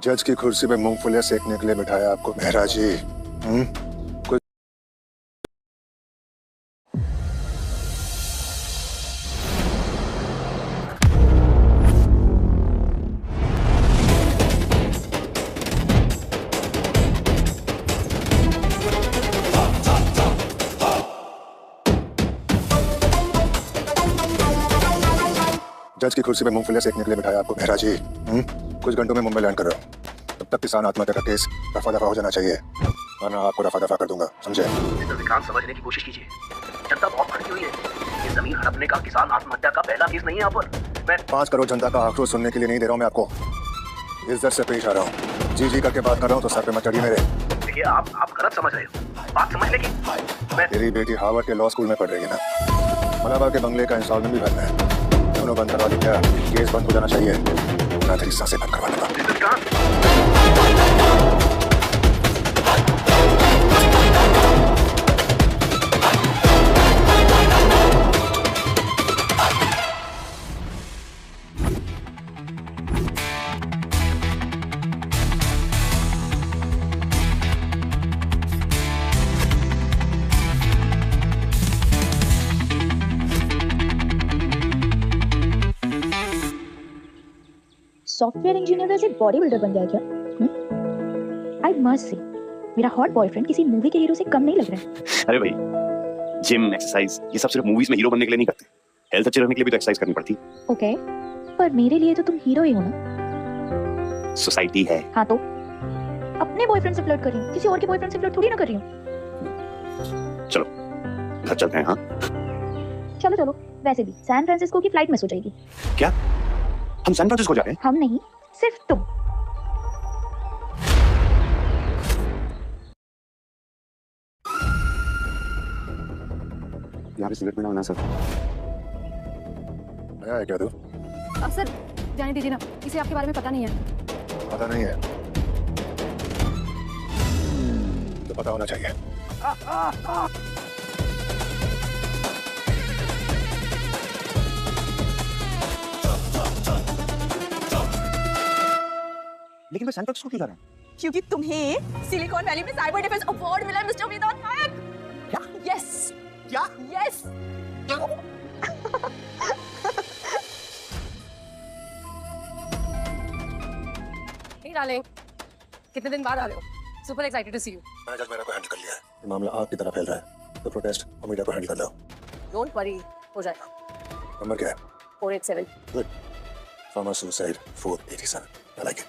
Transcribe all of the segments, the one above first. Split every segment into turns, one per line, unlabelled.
जज की कुर्सी पे मूंगफलियां सेकने के लिए बिठाया आपको मेहरा जी। कुछ जज की कुर्सी पे मूंगफलियां सेकने के लिए बिठाया आपको मेहरा जी। कुछ घंटों में मुंबई लैंड कर रहा हूँ। तब तक किसान आत्महत्या का केस रफा दफा हो जाना चाहिए, वरना आपको रफा दफा कर दूंगा, समझे?
विक्रांत समझने की कोशिश कीजिए। जनता बहुत भड़की हुई है। ये जमीन हड़पने का किसान आत्महत्या का पहला केस नहीं है यहाँ पर। मैं
5 करोड़ जनता का आक्रोश सुनने के लिए नहीं दे रहा हूँ मैं आपको। इज्जत से पेश आ रहा हूँ। जी करके बात कर रहा हूँ तो सर पे मत चढ़िए मेरे।
देखिए, आप गलत समझ रहे हो। बात समझने की मैं
तेरी बेटी हार्वर्ड के लॉ स्कूल में पढ़ रही है ना, मलाबा के बंगले का इंस्टॉलमेंट भी भरना है। दोनों बंद करवा दी क्या? केस बंद हो जाना चाहिए, ना तेरी सांसें बंद करवा दूंगा।
सॉफ्टवेयर इंजीनियर जैसे बॉडी बिल्डर बन गया क्या? आई मस्ट से मेरा हॉट बॉयफ्रेंड किसी मूवी के हीरो से कम नहीं लग रहा है।
अरे भाई, जिम एक्सरसाइज ये सब सिर्फ मूवीज में हीरो बनने के लिए नहीं करते। हेल्थ अच्छी रखने के लिए भी तो एक्सरसाइज करनी पड़ती।
ओके, पर मेरे लिए तो तुम हीरो ही हो ना।
सोसाइटी है।
हाँ तो अपने बॉयफ्रेंड से फ्लर्ट कर रही हूँ, किसी और के बॉयफ्रेंड से फ्लर्ट थोड़ी ना कर रही हूँ।
चलो घर चलते हैं। हाँ
चलो चलो, वैसे भी सैन फ्रांसिस्को की फ्लाइट मिस हो जाएगी।
क्या हम सैन फ्रांसिस्को जा रहे हैं?
हम नहीं, सिर्फ तुम।
यहाँ पे सिगरेट पीना मना सर।
नया है क्या तू?
अब सर जाने दीजिए ना, इसे आपके बारे में पता नहीं है।
पता नहीं है तो पता होना चाहिए।
लेकिन मैं सैन फ्रांसिस्को क्यों जा रहा हूँ?
क्योंकि तुम्हें सिलिकॉन वैली में साइबर डिफेंस अवार्ड मिला है मिस्टर वेदांत नायक।
क्या?
यस
क्या?
यस। हे डार्लिंग, कितने दिन बाद आ रहे हो? Super excited to see you.
मैंने जज मेरा को हैंडल कर लिया है। ये मामला आग की तरह फैल रहा है, तो प्रोटेस्ट और मीडिया को हैंडल कर लो।
डोंट वरी, हो जाएगा।
नंबर क्या है?
487।
Good. Farmer suicide 487। I like it.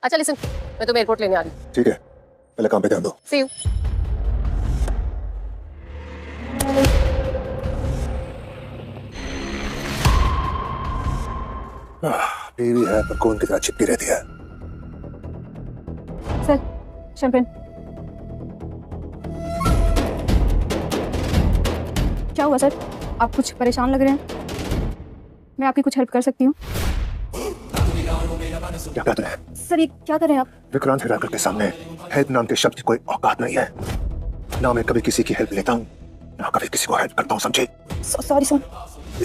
अच्छा लिसन, मैं तुम्हें एयरपोर्ट लेने आ रही हूँ।
ठीक है, पहले काम पे ध्यान दो।
सी यू।
बीवी है पर कौन की तरह चिपकी रहती है।
Sir champagne. क्या हुआ सर? आप कुछ परेशान लग रहे हैं। मैं आपकी कुछ हेल्प कर सकती हूँ?
क्या कहते हैं?
सर ये क्या कर रहे हैं आप?
विक्रांत हिराकर के सामने हेल्प नाम के शब्द की कोई औकात नहीं है। ना मैं कभी किसी की हेल्प लेता हूँ, ना कभी किसी को हेल्प करता हूँ, समझे?
Sorry sir.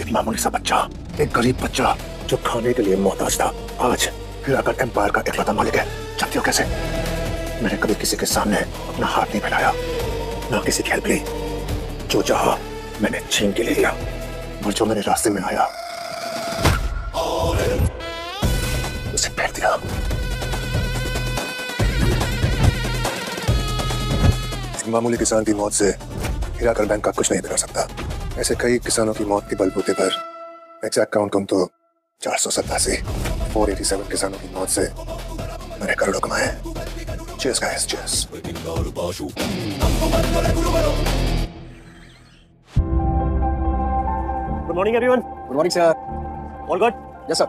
एक मामूली सा बच्चा, एक गरीब बच्चा जो खाने के लिए मोहताज था, आज हिराकर एम्पायर का इकलौता मालिक है। जानते हो कैसे? मैंने कभी किसी के सामने अपना हाथ नहीं फैलाया, ना किसी की हेल्प ली। जो चाहा मैंने छीन के ले लिया, और जो मेरे रास्ते में आया उसे फेंक दिया। एक मामूली किसान की मौत से हिराकर बैंक का कुछ नहीं बिगड़ सकता। ऐसे कई किसानों की मौत के बलबूते पर एग्जैक्ट काउंट कहूं तो 487 487 किसानों की मौत से मैंने करोड़ों कमाए। Cheers guys, cheers.
Good morning everyone.
Good morning, sir.
All good?
Yes, sir.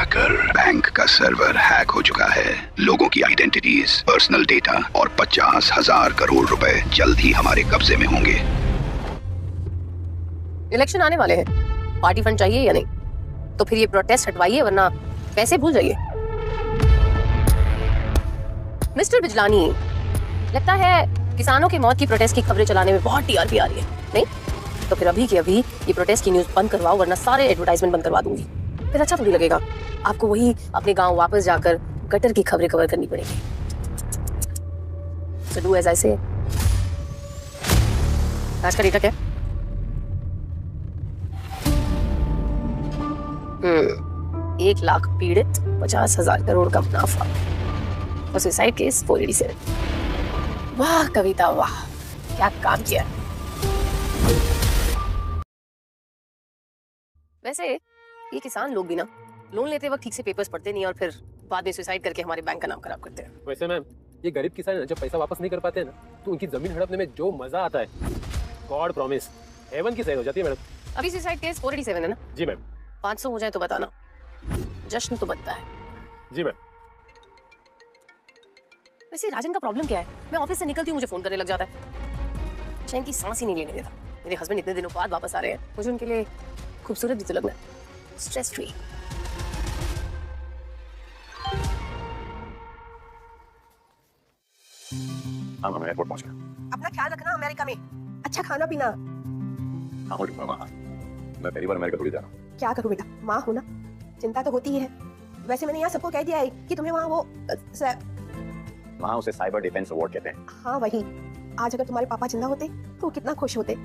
Hacker, bank का सर्वर हैक हो चुका है। लोगों की आइडेंटिटीज, पर्सनल डेटा और 50,000 करोड़ रुपए जल्द ही हमारे कब्जे में होंगे।
इलेक्शन आने वाले हैं, पार्टी फंड चाहिए या नहीं? तो फिर ये प्रोटेस्ट हटवाइए, वरना पैसे भूल जाइए। मिस्टर बिजलानी, लगता है किसानों की मौत की प्रोटेस्ट की खबरें चलाने में बहुत टीआरपी आ रही है, नहीं? तो फिर अभी के अभी ये प्रोटेस्ट की न्यूज़ बंद करवाओ, वरना सारे एडवर्टाइजमेंट बंद करवा दूंगी। फिर अच्छा थोड़ी लगेगा, आपको वही अपने गांव वापस जाकर गटर की खबरें कवर करनी पड़ेगी। So do as I say। आज का डेटा क्या? 1 लाख पीड़ित, 50,000 करोड़ का मुनाफा और सुसाइड केस 487। वाह कविता वाह, क्या काम किया। वैसे ये किसान लोग भी ना लोन लेते वक्त ठीक से पेपर्स पढ़ते नहीं और फिर बाद में सुसाइड करके हमारे बैंक का नाम खराब करते हैं।
वैसे मैम, ये गरीब किसान जब पैसा वापस नहीं कर पाते हैं ना, तो उनकी जमीन हड़पने में जो मजा आता है, गॉड प्रॉमिस, हेवन की सैर हो जाती है मैडम।
अभी सुसाइड केस 487 है ना?
जी मैम।
500 हो जाए तो बताना, जश्न तो बनता है।
जी मैम।
वैसे राजन का प्रॉब्लम क्या है? मैं ऑफिस से निकलती हूँ, मुझे फोन करने लग जाता है, चैन की सांस ही नहीं लेने देता। मेरे हस्बैंड इतने दिनों बाद वापस आ रहे हैं, मुझे उनके लिए खूबसूरत भी तो लगना है, स्ट्रेस फ्री।
हाँ मैं एयरपोर्ट पहुंच गया।
अपना ख्याल रखना अमेरिका में, अच्छा खाना पीना।
हाँ हो चुका वहाँ। मैं पहली बार अमेरिका थोड़ी जा रहा हूँ।
क्या करूँ बेटा, माँ हो ना, चिंता तो होती ही है। वैसे मैंने यहाँ सबको कह दिया है कि तुम्हें वहाँ वो
वहाँ उसे साइबर डिफेंस अवार्ड कहते हैं।
हाँ वही। आज अगर तुम्हारे पापा जिंदा होते तो कितना खुश होते।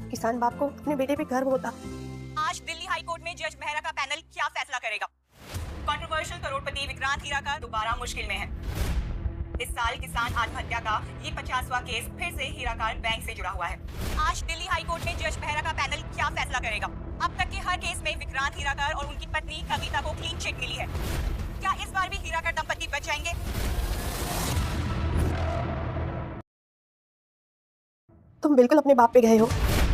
किसान बाप को अपने बेटे पे गर्व होता।
आज दिल्ली हाई कोर्ट में जज मेहरा का पैनल क्या फैसला करेगा? कंट्रोवर्शियल करोड़पति विक्रांत हीराकर दोबारा मुश्किल में है। इस साल किसान आत्महत्या का ये 50वां केस फिर से हीराकर बैंक से जुड़ा हुआ है। आज दिल्ली हाई कोर्ट में जज मेहरा का पैनल क्या फैसला करेगा? अब तक के हर केस में विक्रांत हीराकर और उनकी पत्नी कविता को क्लीन चिट मिली है। क्या इस बार भी हीराकर दंपति बच जाएंगे?
तुम बिल्कुल अपने बाप पे गए हो,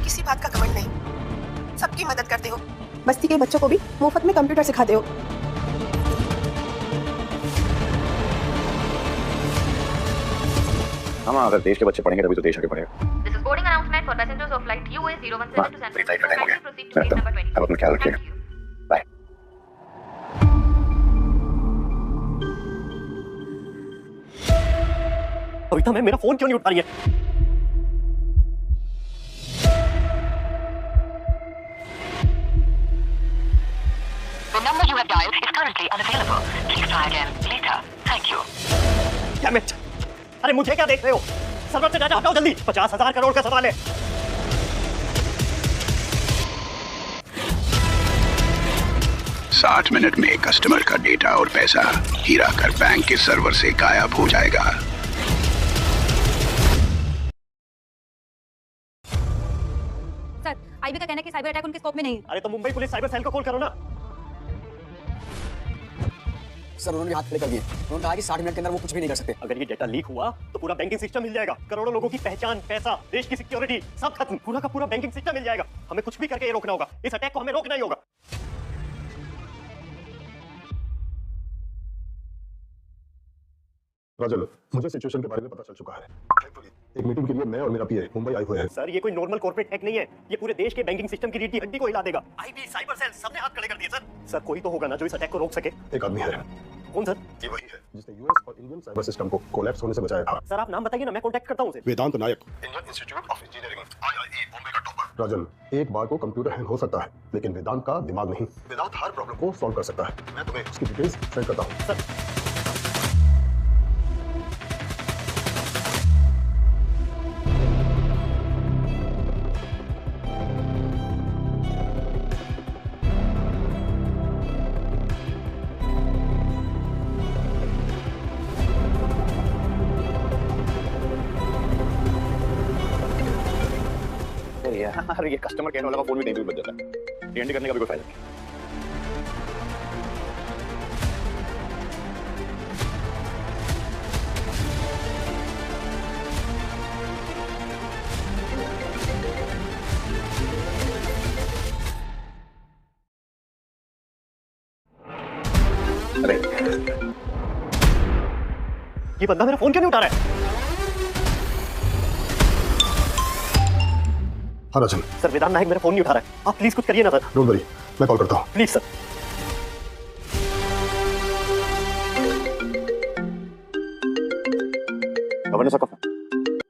किसी बात का घमंड नहीं, सबकी मदद करते हो, बस्ती के बच्चों को भी मुफ्त में कंप्यूटर सिखाते हो।
हाँ अगर देश के बच्चे पढ़ेंगे तभी तो देश आगे बढ़ेगा।
This is boarding announcement for passengers of flight UA 017 to San
flight का
Francisco.
टाइम हो गया।
Kindly proceed to
मैं
gate
आता
number
हूँ।
20.
आप अपना ख्याल रखिएगा।
Thank you.
Bye.
Kavita ma'am, मेरा फोन क्यों नहीं उठा रही है?
The number you have dialed is currently unavailable. Please try again later. Thank you.
क्या मैं? अरे मुझे क्या देख रहे हो? सर्वर से डाटा हटाओ जल्दी, 50,000 करोड़ का सवाल है।
60 मिनट में कस्टमर का डेटा और पैसा हीराकर बैंक के सर्वर से गायब हो जाएगा।
सर, आईबी का कहना है कि साइबर अटैक उनके स्कोप में नहीं है।
अरे तो मुंबई पुलिस साइबर सेल को कॉल करो ना।
सर उन्होंने हाथ खड़े कर दिए। उन्होंने कहा कि 60 मिनट के अंदर वो कुछ भी नहीं कर सकते।
अगर ये डेटा लीक हुआ तो पूरा बैंकिंग सिस्टम मिल जाएगा, करोड़ों लोगों की पहचान, पैसा, देश की सिक्योरिटी सब खत्म। पूरा का पूरा बैंकिंग सिस्टम मिल जाएगा। हमें कुछ भी करके ये रोकना होगा, इस अटैक को हमें रोकना ही होगा।
राजन, मुझे सिचुएशन के बारे में पता चल चुका है। एक मीटिंग के लिए मैं और मेरा पीए मुंबई आए हुए हैं।
सर ये कोई नॉर्मल कॉर्पोरेट हैक नहीं है, ये पूरे देश के बैंकिंग सिस्टम की रीढ़ की हड्डी को हिला देगा। आईबी, साइबर सेल सबने हाथ खड़े कर दिए सर। सर कोई तो होगा ना जो इस अटैक को रोक सके।
एक आदमी है।
कौन सर?
ये वही है जिसने यूएस और इंडियन साइबर सिस्टम को कोलैप्स होने से बचाया था।
सर आप नाम बताइए ना, मैं कांटेक्ट करता हूं उसे।
Vedant Nayak, Indian Institute of Engineering, IIE, Mumbai का टॉपर। राजन, एक बार को कंप्यूटर हैंग हो सकता है, लेकिन वेदांत का दिमाग नहीं। वेदांत हर प्रॉब्लम को सॉल्व कर सकता है। मैं तुम्हें उसकी डिटेल्स सेंड करता हूं।
सर
यार ये कस्टमर केयर वाला का फोन भी नहीं बज जाता है। टीएनडी करने का भी कोई फायदा नहीं।
अरे ये बंदा मेरा फोन क्यों नहीं उठा रहा है?
हाँ राजन।
सर वेदांत नायक मेरा फोन नहीं उठा रहा है, आप प्लीज कुछ करिए ना सर।
डोंट वरी, मैं कॉल करता हूँ।
Please sir.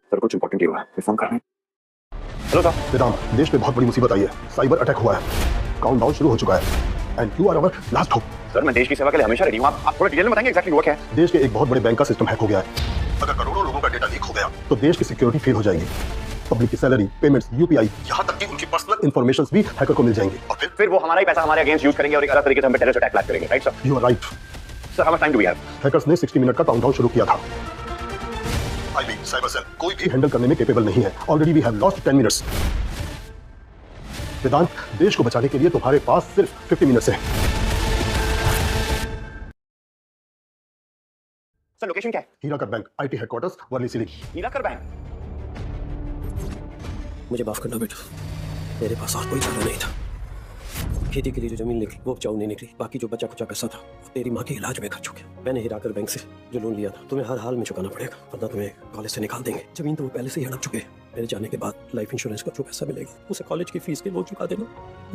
सर कुछ इंपॉर्टेंट हुआ है, फोन कर रहे हैं। Hello sir.
वेदांत, देश पे बहुत बड़ी मुसीबत आई है, साइबर अटैक हुआ है, काउंटडाउन शुरू हो चुका है and you are our last hope.
Sir मैं देश की सेवा के लिए हमेशा रेडी हूँ, आप थोड़ा डिटेल में बताएंगे एक्जैक्टली हुआ क्या है?
देश के एक बहुत बड़े बैंक का सिस्टम हैक हो गया है। अगर करोड़ों लोगों का डेटा लीक हो गया तो देश की सिक्योरिटी फेल हो जाएगी। पब्लिक की सैलरी, पेमेंट्स, यूपीआई, यहाँ तक कि उनकी पर्सनल इंफॉर्मेशन भी हैकर को मिल जाएंगे और
फिर वो हमारा ही पैसा हमारे अगेंस्ट यूज करेंगे और एक अलग तरीके से हम पे टेररिस्ट अटैक प्लान करेंगे, right sir?
You are right.
Sir how much time do we have?
Hackers ने 60 मिनट का काउंटडाउन शुरू किया था। आईबी साइबर सेल कोई भी हैंडल करने में कैपेबल नहीं है। Already we have lost 10 minutes. Vedant, देश को बचाने के लिए तुम्हारे पास सिर्फ 50 मिनट्स है।
सर लोकेशन क्या है?
Hirakar bank, IT headquarters, Worli city.
Hirakar bank?
मुझे माफ करना बेटा, मेरे पास और कोई चारा नहीं था। खेती के लिए जो जमीन निकली वो उपजाऊ नहीं निकली, बाकी जो बचा कुचा पैसा था तेरी माँ के इलाज में खर्च हो गया। मैंने हीराकर बैंक से जो लोन लिया था तुम्हें हर हाल में चुकाना पड़ेगा, वरना तुम्हें कॉलेज से निकाल देंगे। जमीन तो वो पहले से ही हड़प चुके हैं। मेरे जाने के बाद लाइफ इंश्योरेंस का जो पैसा मिलेगा उसे कॉलेज की फीस के लोन चुका देना।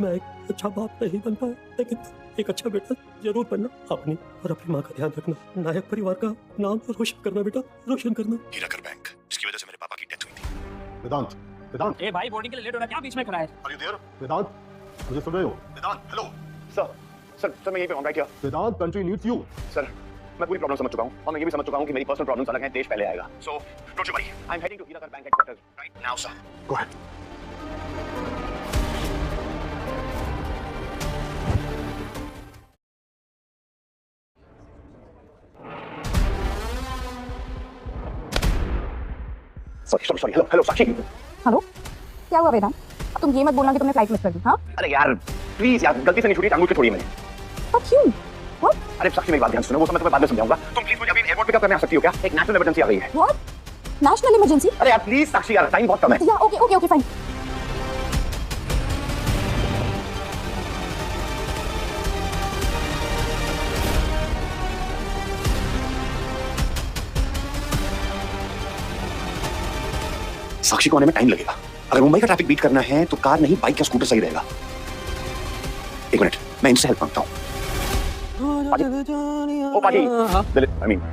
मैं एक अच्छा बाप नहीं बन पाया, लेकिन एक अच्छा बेटा जरूर बनना। अपनी और अपनी माँ का ध्यान रखना, नायक परिवार का नाम रोशन करना बेटा, रोशन करना।
हीराकर बैंक, जिसकी वजह से मेरे पापा की डेथ हुई थी।
वेदांत, वेदांत।
ए भाई बोर्डिंग के लिए लेट हो रहा है, क्या बीच में खड़ा है?
Are you there? वेदांत, मुझे सुन रहे हो? वेदांत, हेलो।
सर मैं यहीं पे हूँ, right here.
Vedant, country needs you.
Sir मैं पूरी प्रॉब्लम समझ चुका हूँ और मैं ये भी समझ चुका हूँ कि मेरी पर्सनल प्रॉब्लम्स अलग हैं, देश पहले आएगा। So don't you worry, I am heading to Hirakar bank headquarters right now sir.
Go ahead.
Sorry hello Sakshi.
Hello, क्या हुआ वेदांत? अब तुम ये मत बोलना कि तुमने फ्लाइट मिस कर दी। हाँ
अरे यार प्लीज यार, गलती से नहीं छूटी, टांगों की छोड़ी मैंने।
क्यों?
अरे साक्षी मेरी बात ध्यान सुनो, वो मैं तुम्हें बाद में समझाऊंगा। तुम प्लीज मुझे अभी एयरपोर्ट पिकअप करने आ सकती हो क्या? एक नेशनल इमरजेंसी आ गई है।
व्हाट? National emergency?
अरे यार प्लीज साक्षी यार, टाइम बहुत कम है।
या ओके फाइन।
साक्षी को आने में टाइम लगेगा। अगर मुंबई का ट्रैफिक बीट करना है तो कार नहीं बाइक या स्कूटर सही रहेगा। एक मिनट, मैं इनसे हेल्प मांगता हूँ।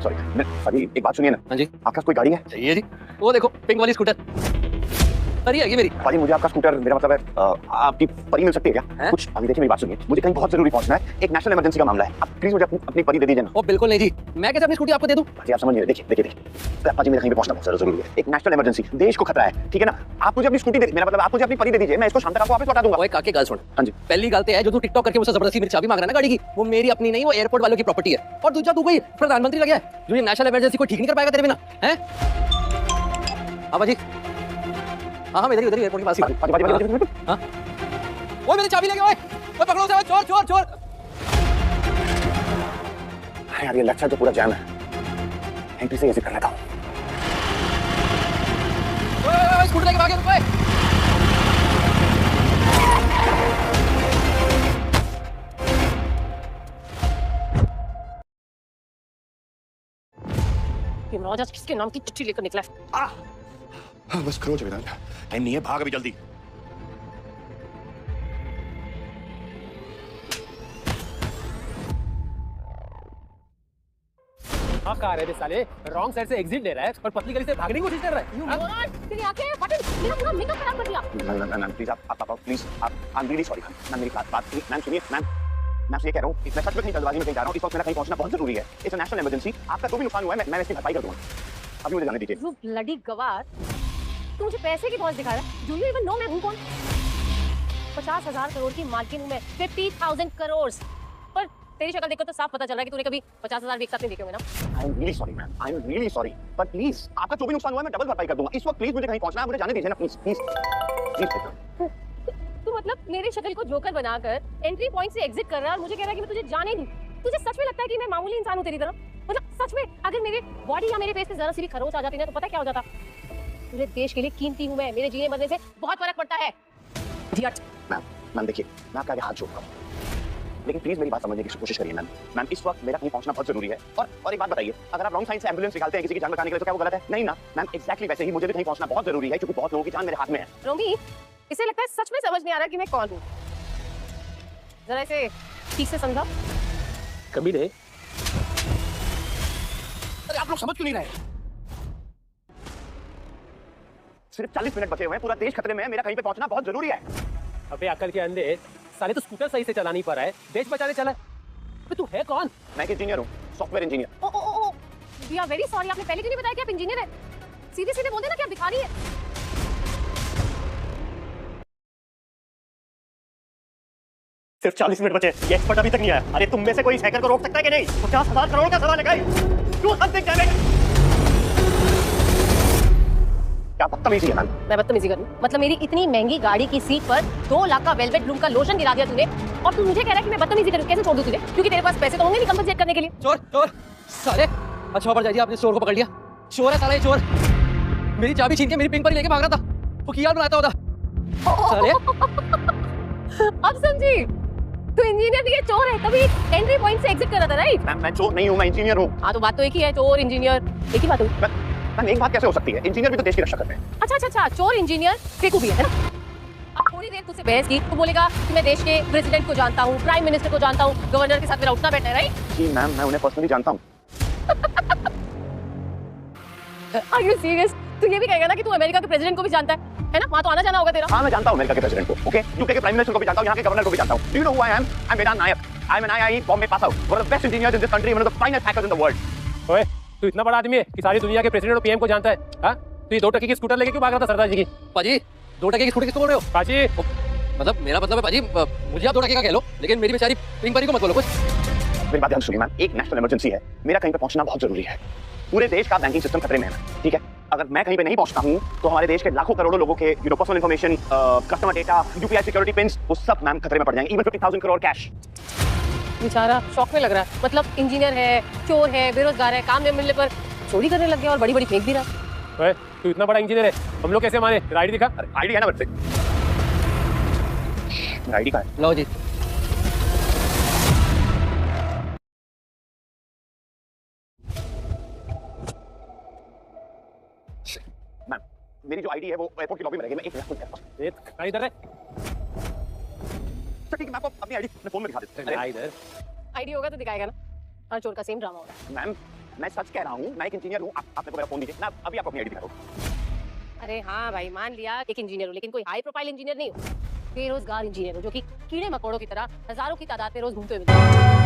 सॉरी एक बात सुनिए ना।
हाँ जी।
आपके पास कोई गाड़ी है?
चाहिए जी, वो देखो पिंक वाली स्कूटर। परी है ये मेरी।
पाजी मुझे आपका स्कूटर, मेरा मतलब है आपकी परी मिल सकती है क्या? कुछ अभी देखिए मेरी बात सुनिए, मुझे कहीं बहुत जरूरी पहुंचना है, एक नेशनल इमरजेंसी का मामला है, आप प्लीज मुझे अपनी परी दे दीजिए ना।
ओ बिल्कुल नहीं जी, मैं कैसे अपनी स्कूटी आपको दे दूं?
जी आप समझिए, देखिए पाजी मेरे कहीं पे पहुंचना बहुत जरूरी है, एक नेशनल इमरजेंसी, देश को खतरा है, ठीक है ना? आप मुझे अपनी स्कूटी दे, मेरा मतलब आप मुझे अपनी परी दे दीजिए, मैं इसको शाम तक आपको वापस लौटा दूंगा।
ओए काके गाल सुन।
हां जी।
पहली गलती है जो तू टिकटॉक करके मुझसे जबरदस्ती मेरी चाबी मांग रहा है ना गाड़ी की, वो मेरी अपनी नहीं, वो एयरपोर्ट वालों की प्रॉपर्टी है। और दूसरा तू कोई प्रधानमंत्री लग गया है जो ये नेशनल इमरजेंसी को ठीक नहीं कर पाएगा तेरे बिना, हैं? हां बाजी, हाँ मैं इधर एयरपोर्ट के पास ही। हाँ वो मेरी चाबी लेके, ओए पकड़ो उसे, चोर।
यार ये लेक्चर जो पूरा जाम है, एंट्री से एग्जिट कर लेता हूँ।
ओए स्कूटर लेके भागे रुको।
ये नौजवान किसके नाम की चिट्ठी लेकर निकला है?
बस करो वेदांत, टाइम नहीं है, भाग अभी जल्दी।
आप कहाँ रहे थे साले? रॉन्ग साइड से एग्जिट ले रहा है और पतली गली से भागने की कोशिश कर रहा है।
तेरी आंखें फटे, मेरा पूरा मेकअप खराब कर दिया।
मैम प्लीज आप प्लीज आप I am really sorry ma'am, मेरी बात मैम सुनिए मैम, मैं आपसे ये कह रहा हूँ, मैं सच में कहीं जल्दबाजी में कहीं जा रहा हूँ, इस वक्त मेरा कहीं पहुंचना बहुत जरूरी है, इट्स अ नेशनल इमरजेंसी, आपका जो भी नुकसान हुआ है मैं इसकी भरपाई कर दूंगा, अभी मुझे जाने दीजिए।
यू ब्लडी गवार, तू मुझे पैसे की पहुंच दिखा रहा है? डू यू इवन नो मैं हूं कौन? 50,000 करोड़ की मालकिन हूं मैं, 50,000 करोड़। पर तेरी शक्ल देखकर तो साफ पता चल रहा है कि तूने कभी 50,000 भी एक साथ नहीं देखे होंगे ना।
I am really sorry ma'am, I am really sorry, but please आपका जो भी नुकसान हुआ है मैं डबल भरपाई कर दूंगा, इस वक्त प्लीज मुझे कहीं पहुंचना है, मुझे जाने दीजिए ना प्लीज प्लीज।
तू मतलब मेरी शक्ल को जोकर बनाकर एंट्री पॉइंट से एग्जिट कर रहा है और मुझे कह रहा है कि मैं तुझे जाने दूं? तुझे सच में लगता है कि मैं मामूली इंसान हूं तेरी तरह? मतलब सच में अगर मेरे बॉडी या मेरे फेस पे जरा सी भी खरोच आ जाती ना तो पता क्या हो जाता? पूरे देश के लिए कीमती हूं मैं, मेरे जीने मरने से बहुत फर्क पड़ता है।
मैम देखिए, मैं आपका आगे हाथ जोड़ता हूँ, लेकिन प्लीज मेरी बात समझने की कोशिश करिए मैम। मैम इस वक्त मेरा कहीं पहुंचना बहुत जरूरी है। और एक बात बताइए, अगर आप रॉन्ग साइड से एम्बुलेंस निकालते हैं किसी की जान बचाने के लिए तो क्या वो गलत है? नहीं ना मैम, एक्जैक्टली वैसे ही मुझे भी कहीं पहुंचना बहुत जरूरी है क्योंकि बहुत लोगों की जान मेरे हाथ में है।
रोमी, इसे लगता है सच में समझ नहीं आ रहा कि मैं कौन हूँ। जरा इसे ठीक से समझा।
कभी नहीं।
अरे आप लोग समझ क्यों नहीं रहे?
सिर्फ 40 मिनट बचे हुए हैं, पूरा देश खतरे में है, मेरा कहीं पे पहुंचना बहुत जरूरी है।
अबे अकल के अंधे, साले तो स्कूटर सही से चला नहीं पा रहा है, देश बचाने चला है। तू है कौन?
मैं एक इंजीनियर हूँ, software engineer.
Oh oh oh we are very sorry, आपने पहले क्यों नहीं बताया कि आप इंजीनियर हैं? सीधे सीधे बोल देना कि आप भिखारी हैं।
सिर्फ 40 मिनट बचे, ये एक्सपर्ट अभी तक नहीं आया। अरे तुम में से कोई इस हैकर को रोक सकता है कि नहीं? 50,000 करोड़ का सवाल है guys. Do something damn it.
क्या बदतमीजी है मैम?
मैं बदतमीजी करूं? मतलब मेरी इतनी महंगी गाड़ी की सीट पर 2 लाख का वेलवेट ब्लूम का लोशन गिरा दिया तूने, और तू मुझे कह रहा है कि मैं बदतमीजी करूं? कैसे छोड़ दूं तुझे? क्योंकि तेरे पास पैसे तो होंगे नहीं कंपनसेट करने के लिए।
चोर चोर साले, अच्छा पर जाइए, आपने चोर को पकड़ लिया। चोर है साला, ये चोर मेरी चाबी छीन के मेरी पिन पर लेके भाग रहा था। वो किया बनाता होता साले।
अब समझी, तू इंजीनियर नहीं है, चोर है। तभी एंट्री पॉइंट से एग्जिट कर रहा था, राइट?
मैं चोर नहीं हूँ, मैं इंजीनियर हूँ।
हाँ तो बात तो एक ही है, चोर इंजीनियर एक ही बात हुई।
मैम एक बात कैसे हो सकती है? इंजीनियर भी तो देश की रक्षा करते हैं।
अच्छा, चोर इंजीनियर फेंकू भी है ना? अब थोड़ी देर तुझसे बहस की तो बोलेगा कि मैं देश के प्रेसिडेंट को जानता हूँ, प्राइम मिनिस्टर को जानता हूँ, गवर्नर के साथ मेरा उठना बैठना है, राइट?
जी मैम, मैं उन्हें पर्सनली जानता हूँ।
Are you serious? तू ये भी कहेगा ना कि तू अमेरिका के प्रेसिडेंट को भी जानता है ना? वहाँ तो आना जाना होगा तेरा।
हाँ मैं जानता हूँ अमेरिका के प्रेसिडेंट को, ओके, यूके के प्राइम मिनिस्टर को भी जानता हूँ, यहाँ के गवर्नर को भी जानता हूँ। Do you know who I am? I'm Vedant Nayak. I'm an IIE Bombay pass out. One of the best engineers in this country, one of the finest hackers in the world.
ओए, तू इतना बड़ा आदमी है कि सारी दुनिया के प्रेसिडेंट और पीएम को जानता है? हाँ? तू ये 2 टके की स्कूटर लेके क्यों भाग रहा था सरदार जी की?
पाजी 2 टके की स्कूटर किसको बोल रहे हो?
पाजी
मतलब मेरा मतलब है पाजी, मुझे आप 2 टके का कह लो, लेकिन मेरी बेचारी पिंक परी को मत बोलो कुछ।
मेरी बात ध्यान सुनिए मैम, एक नेशनल इमरजेंसी है, मेरा कहीं पे पहुंचना बहुत जरूरी है। पूरे देश का बैंकिंग सिस्टम खतरे में है, ठीक है? अगर मैं कहीं पे नहीं पहुंचता हूँ तो हमारे देश के लाखों करोड़ों लोगं के personal information, customer data, UPI security pins, वो सब मैम खतरे में पड़ जाएंगे। Even 50,000 crore cash.
बेचारा शौक में लग रहा है। मतलब इंजीनियर है, चोर है, बेरोजगार है, काम नहीं मिलने पर चोरी करने लग गया और बड़ी बड़ी फेंक भी रहा।
ओए, तू इतना बड़ा इंजीनियर है, हम लोग कैसे माने? आईडी दिखा।
आईडी है ना बच्चे? आईडी का है।
लो जी।
मैम मेरी जो आईडी है वो एयरपोर्ट की लॉबी में रहेगी, मैं एक मिनट करता हूं।
ये इधर है।
तो ठीक है, मैं आपको अपनी आईडी अपने फोन में दिखा देता हूं।
इधर
आईडी होगा तो दिखाएगा ना। हर चोर का सेम ड्रामा होगा।
मैम मैं सच कह रहा हूँ, मैं एक इंजीनियर हूँ। आप मेरे को मेरा फोन दीजिए, मैं अभी आपको अपनी आईडी दिखा दूँ।
अरे हाँ भाई, मान लिया एक इंजीनियर हो, लेकिन कोई हाई प्रोफाइल इंजीनियर नहीं हो। बेरोजगार इंजीनियर हो जो कि कीड़े मकोड़ों की तरह हजारों की तादाद में रोज घूमते हुए मिलते।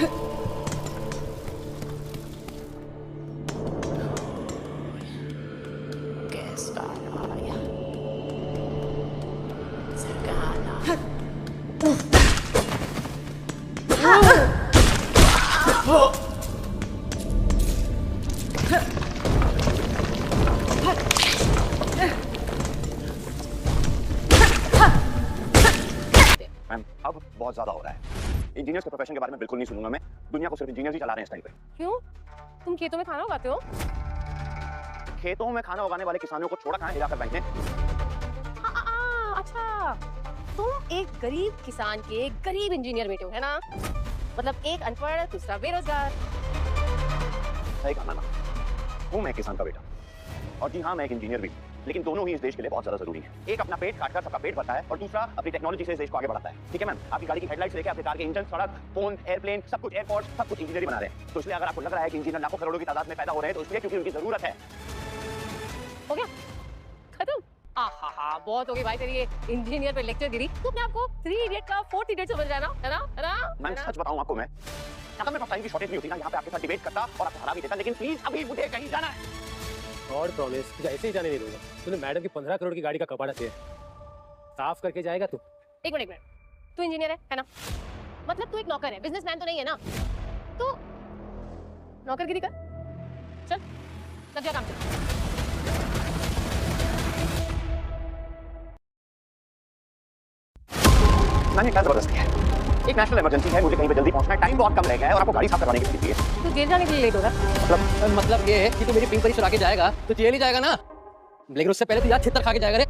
मैम अब बहुत ज्यादा हो रहा है। इंजीनियर्स के प्रोफेशन के बारे में बिल्कुल नहीं सुनूंगा मैं। दुनिया को सिर्फ इंजीनियर्स ही चला रहे हैं इस टाइम पे।
क्यों? तुम खेतों में खाना उगाते हो?
खेतों में खाना उगाने वाले किसानों को छोड़ा कहाँ है हिराकर बैंक ने?
अच्छा, तुम एक गरीब किसान के गरीब इंजीनियर बेटे हो, है ना? मतलब एक अनपढ़, दूसरा बेरोजगार।
सही कहा ना, हूँ मैं किसान का बेटा, और जी हाँ मैं एक इंजीनियर भी, लेकिन दोनों ही इस देश के लिए बहुत ज्यादा जरूरी है। एक अपना पेट काटकर सबका पेट भरता है और दूसरा अपनी टेक्नोलॉजी से इस देश को आगे बढ़ाता है। ठीक है मैम, आपकी गाड़ी की हेडलाइट्स लेके आपके कार के इंजन, सड़क, फोन, एयरप्लेन, सब कुछ, एयरपोर्ट, सब कुछ इंजीनियर बना रहे हैं। तो इसलिए अगर आपको लग रहा है कि इंजीनियर लाखों करोड़ों की तादाद में पैदा हो रहे हैं, तो इसलिए क्योंकि उनकी जरूरत है।
हो गया? खत्म? आहा, बहुत हो गई भाई तेरी ये इंजीनियर पे लेक्चर गिरी। तू अपने आपको 3 इडियट का 4th इडियट समझ रहा है ना? है ना? है ना?
मैं सच बताऊं आपको, मैं अगर मेरे पास टाइम की शॉर्टेज नहीं होती ना, यहाँ पे आपके साथ डिबेट करता और आपको हरा भी देता, लेकिन प्लीज अभी मुझे कहीं जाना है।
गॉड प्रॉमिस, तुझे ऐसे ही जाने नहीं दूंगा। तूने मैडम की 15 करोड़ की गाड़ी का कबाड़ा किया, साफ करके जाएगा तू।
एक मिनट, तू इंजीनियर है ना? मतलब तू एक नौकर है, बिजनेसमैन तो नहीं है ना? तो नौकरगिरी कर, चल लग जा काम से।
मैंने क्या जबरदस्ती है, एक नेशनल इमरजेंसी है, मुझे कहीं पे जल्दी पहुंचना है, टाइम बहुत कम रह गया है और आपको गाड़ी साफ करवाने की जरूरत है।
तू जेल जाने के लिए लेट हो रहा है?
मतलब ये है कि तू मेरी पिंक परी चुरा के जाएगा तो जेल ही जाएगा ना, लेकिन उससे पहले तू यार छितर खा के जाएगा रे।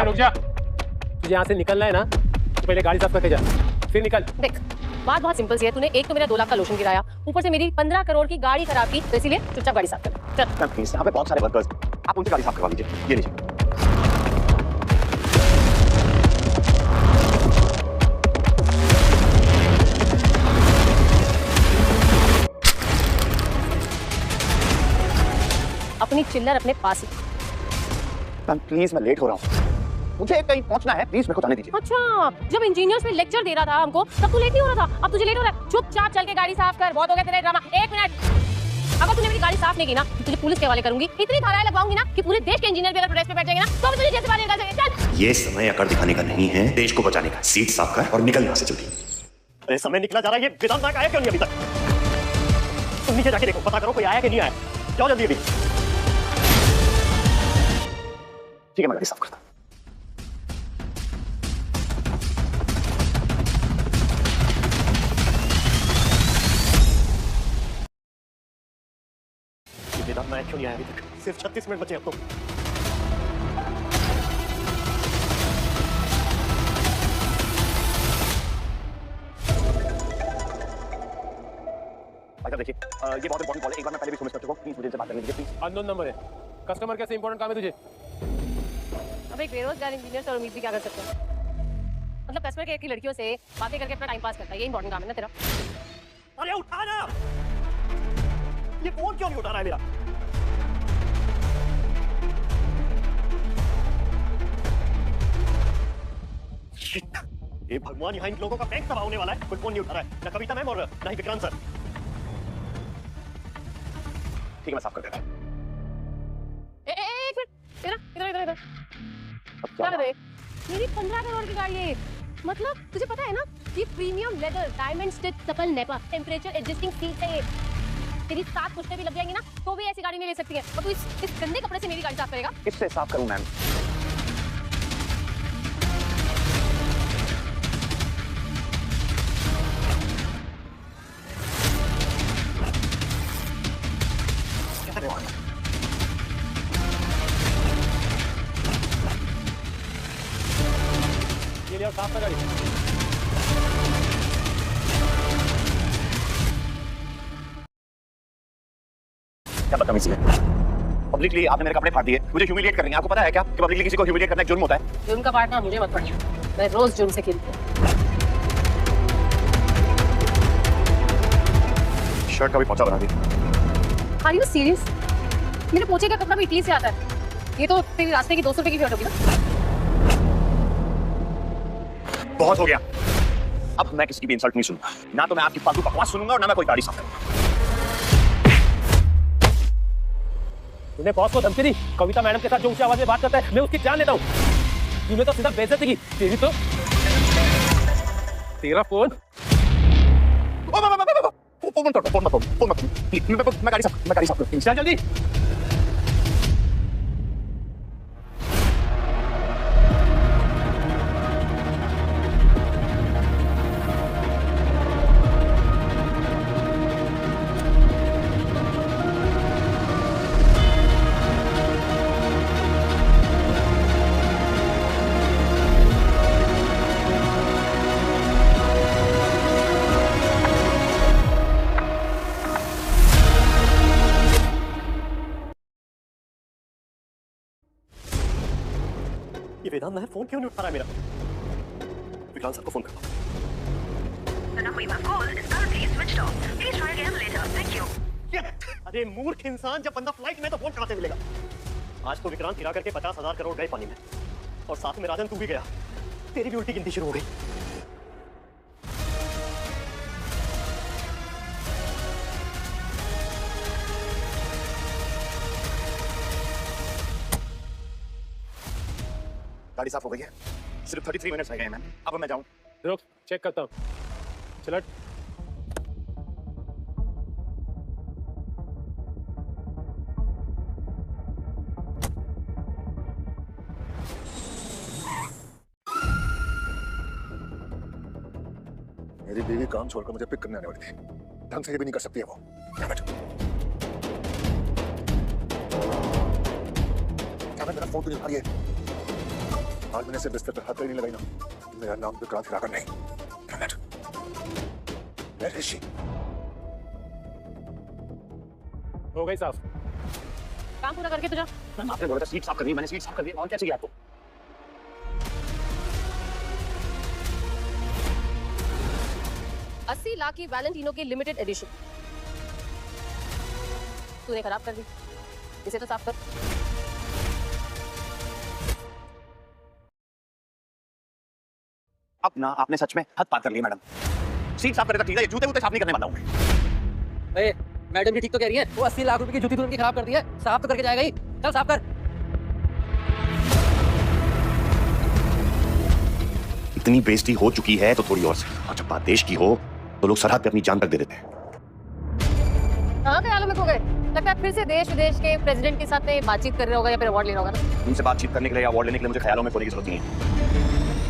रुक जा, तुझे यहाँ से निकलना है ना तो पहले गाड़ी साफ करके जा, फिर निकल।
देख, बात बहुत सिंपल सी है। तूने एक तो मेरा 2 लाख का लोशन गिराया, ऊपर से मेरी 15 करोड़ की गाड़ी खराब की, तो इसीलिए चुपचाप गाड़ी साफ कर। चल
मैम प्लीज, यहाँ पे बहुत सारे वर्कर्स, आप उनसे गाड़ी साफ करवा लीजिए। ये लीजिए।
अपनी चिल्लर अपने पास ही।
मैम प्लीज, मैं लेट हो रहा हूँ, मुझे कहीं पहुंचना है, प्लीज मेरे को जाने दीजिए।
अच्छा, जब इंजीनियर्स में लेक्चर दे रहा था हमको, तब तू लेट नहीं हो रहा था, अब तुझे लेट हो रहा है। चुपचाप चल के गाड़ी साफ कर, बहुत हो गया तेरे ड्रामा। 1 मिनट, अगर तूने मेरी गाड़ी साफ नहीं की ना, तो तुझे पुलिस के हवाले करूंगी। इतनी धाराएं लगवाऊंगी ना कि पूरे देश के इंजीनियर भी अगर प्रोटेस्ट पे बैठ जाएंगे ना, तो तुझे जैसे बाहर निकाल सकेंगे। चल,
ये समय अकड़ दिखाने का नहीं है, देश को बचाने का। सीट साफ कर और निकल यहाँ से जल्दी। अरे समय निकला जा रहा है, ये वेदांत नायक आया क्यों नहीं अभी तक? तुम नीचे जाके देखो, पता करो कोई आया कि नहीं आया। जाओ जल्दी अभी।
ठीक है, मैं गाड़ी साफ करता हूँ।
वेदांत नायक क्यों नहीं आया अभी तक? सिर्फ 36 मिनट बचे अब तो।
भाई साहब देखिए, ये बहुत इंपॉर्टेंट कॉल है, एक बार मैं पहले भी मिस कर चुका हूँ, प्लीज मुझे इनसे बात करने दीजिए प्लीज।
अननोन नंबर है, कस्टमर कैसे इंपॉर्टेंट काम है तुझे?
अब एक बेरोजगार इंजीनियर से और उम्मीद भी क्या कर सकते हैं? मतलब कस्टमर केयर की लड़कियों से बातें करके अपना टाइम पास करता है, ये इंपॉर्टेंट काम है ना तेरा?
अरे उठा ना, ये फोन क्यों नहीं उठा रहा है मेरा? ये भगवान, यहाँ इन लोगों का बैंक तबाह होने वाला है। कोई फोन नहीं उठा रहा है, ना कविता मैम और ना ही विक्रांत सर।
ठीक है, मैं साफ कर देता हूँ।
एक मिनट, तेरा इधर क्या कर रहे? मेरी 15 करोड़ की गाड़ी है। मतलब तुझे पता है ना कि प्रीमियम लेदर डायमंड स्टिच सफल नेपा टेम्परेचर एडजस्टिंग सीट है। तेरी 7 पुश्ते भी लग जाएंगी ना तो भी ऐसी गाड़ी नहीं ले सकती है। और तू इस गंदे कपड़े से मेरी गाड़ी साफ करेगा?
किससे साफ करूं मैम?
ये लिया साफ कर गाड़ी।
क्या बदतमीजी है? पब्लिकली आपने मेरे कपड़े फाड़ दिए, मुझे ह्यूमिलिएट कर रही हैं। आपको पता है क्या कि पब्लिकली किसी को ह्यूमिलिएट करना एक जुर्म होता है?
जुर्म का पार्ट ना मुझे मत पड़िए, मैं रोज जुर्म से खेलती हूँ।
शर्ट का भी पोंछा बना दी।
Are you serious? मेरे पोंछे का कपड़ा भी इटली से आता है। ये तो तेरे रास्ते की 200 रुपए की शर्ट होगी ना?
बहुत हो गया, अब मैं किसी की भी इंसल्ट नहीं सुनूंगा, ना तो मैं आपकी फालतू बकवास सुनूंगा और ना मैं कोई गाड़ी साफ करूंगा।
तूने बॉस को धमकी दी, कविता मैडम के साथ जो ऊंची आवाज में बात करता है मैं उसकी जान लेता हूँ। तूने तो सीधा बेइज्जती की। तेरी तो तेरा फोन
मैं गाड़ी साफ करूँ।
चल जल्दी।
ये वेदांत नायर फोन क्यों नहीं उठा रहा है मेरा? विक्रांत सर को फोन करता हूँ।
The number you have called is currently switched off. Please try again later. Thank you.
अरे मूर्ख इंसान, जब बंदा फ्लाइट में तो फोन कहाँ से मिलेगा? आज तो विक्रांत हिराकर के 50,000 करोड़ गए पानी में, और साथ में राजन तू भी गया। तेरी भी उल्टी गिनती शुरू हो गई।
गाड़ी साफ हो गई है, सिर्फ 33 मिनट्स रह गए हैं मैम। अब मैं जाऊं?
रुक, चेक करता हूँ। चल
मेरी बीवी काम छोड़कर मुझे पिक करने आने वाली थी, ढंग से ये भी नहीं कर सकती है वो। क्या मेरा फोन तो नहीं उठा रही है? आज मैंने से बिस्तर पर हाथ नहीं लगाई ना। मेरा नाम विक्रांत हिराकर नहीं। Where is she?
हो गई साफ।
काम पूरा करके तुझा।
आपने बोला था सीट साफ करनी, मैंने सीट साफ कर दी। और क्या चाहिए आपको?
$80 लाख की वैलेंटिनो की लिमिटेड एडिशन तूने खराब कर दी। इसे तो साफ कर।
अब ना आपने सच में हद पार कर ली मैडम। सीट साफ करेगा ठीक है, जूते वूते साफ नहीं करने वाला हूं मैं।
अरे मैडम भी ठीक तो कह रही है, वो 80 लाख रुपए की जूती तूने खराब कर दी है, साफ तो करके जाएगा ही। चल साफ कर।
इतनी बेइज्जती हो चुकी है तो थोड़ी और से, और जब बात देश की हो तो लोग सरहद पे अपनी जान तक दे देते हैं।
कहाँ ख्यालों में खो गए? लगता है फिर से देश विदेश के प्रेसिडेंट के साथ में बातचीत कर रहे होगा या फिर अवार्ड ले रहा होगा ना?
उनसे बातचीत करने के लिए या अवार्ड लेने के लिए मुझे ख्यालों में खोने की जरूरत नहीं है।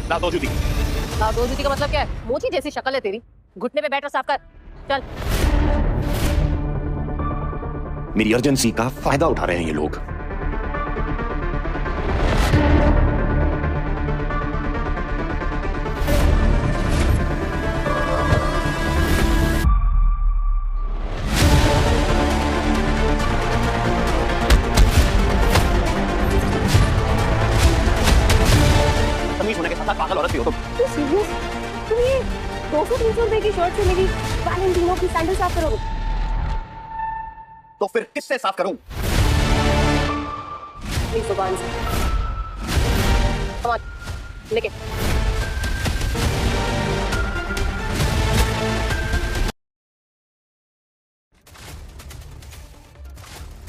ला दो जूती।
ला दो जूती का मतलब क्या है? मोची जैसी शक्ल है तेरी, घुटने पे बैठ और साफ कर। चल।
मेरी अर्जेंसी का फायदा उठा रहे हैं ये लोग।
पागल औरत भी हो तुम।
सीरियस? तुम ये 200-300 रुपए की शर्ट से मेरी वैलेंटिनो की सैंडल साफ करोगे?
तो फिर किससे साफ करूं?
मेरी जुबान से। कमाल, लेके।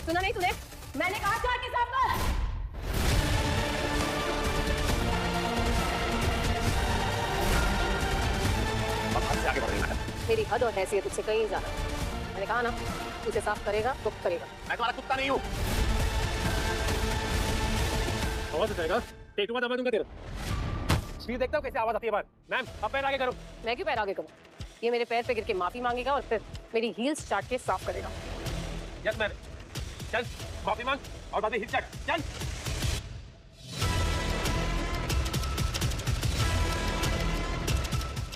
सुना नहीं तूने? मैंने कहा चार के साफ कर।
आगे बढ़ रही है।
मेरी हद और हैसियत उससे कहीं ज्यादा। मैंने कहा ना, उसे साफ करेगा तो करेगा।
मैं तुम्हारा कुत्ता नहीं हूँ।
आवाज उठाएगा, टेटू दबा दूंगा तेरा। स्पीड देखता हूँ कैसे आवाज आती है बाहर। मैम, अब पैर आगे करो।
मैं क्यों पैर आगे करूँ? ये मेरे पैर पे गिर के माफी मांगेगा और फिर मेरी हील्स चाट के साफ करेगा।
Yes ma'am. चल, माफी मांग और बाद में हील्स चाट। चल।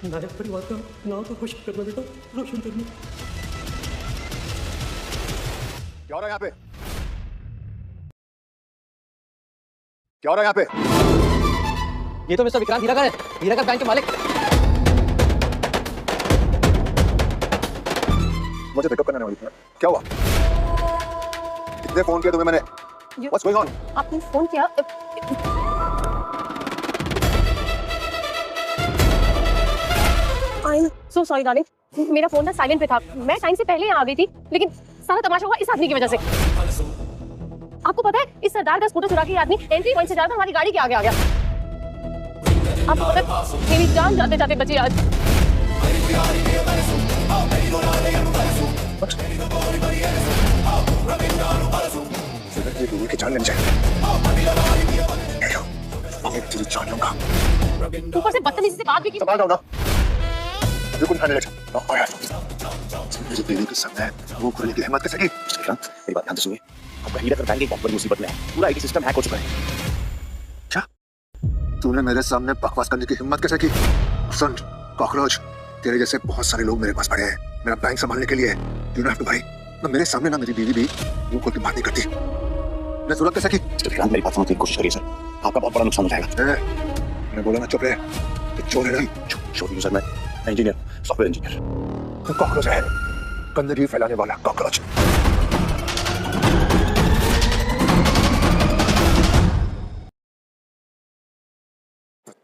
नायक परिवार का नाम तो रोशन करना बेटा, रोशन करना।
क्या हो रहा है यहाँ पे? क्या हो रहा है यहाँ पे?
ये तो मिस्टर विक्रांत हीराकर है, हीराकर बैंक के मालिक।
मुझे पिकअप करने वाली थी। क्या हुआ? कितने फोन किया तुम्हें मैंने? What's going on?
आपने फोन किया? I am so sorry darling, मेरा फोन ना साइलेंट पे था, मैं टाइम से पहले यहाँ आ गई थी, लेकिन सारा तमाशा हुआ इस आदमी की वजह से। आपको पता है इस सरदार का स्कूटर चुरा के आदमी एंट्री पॉइंट से जाकर हमारी गाड़ी के आगे आ गया। आपको पता है मेरी जान जाते जाते बची आज।
ये दूर की जान लेनी चाहिए। मैं तेरी जान लूंगा।
ऊपर से बदतमीजी से बात भी की।
संभाल जाओ ना। You couldn't handle it. No, oh yeah. मेरी बीवी के सामने वो खोलने की हिम्मत कैसे की?
मेरी बात ध्यान से सुनिए। आपका हीराकर बैंक एक बहुत बड़ी मुसीबत में है। पूरा आईटी सिस्टम हैक हो चुका है।
क्या? तूने मेरे सामने बकवास करने की हिम्मत कैसे की? सुन, कॉकरोच, तेरे जैसे बहुत सारे लोग मेरे पास पड़े हैं मेरा बैंक संभालने के लिए। You don't have to worry. ना मेरे सामने ना मेरी बीवी भी यूं खोल के बात नहीं करती। मैं जरूरत कैसे की?
मेरी बात समझने की कोशिश करिए सर। आपका बहुत बड़ा नुकसान हो जाएगा।
मैं बोला ना चुप रहे। चोर है ना?
चोर यूजर मैं इंजीनियर, सॉफ्टवेयर इंजीनियर।
तो कॉकरोच है, गंदगी फैलाने वाला कॉकरोच।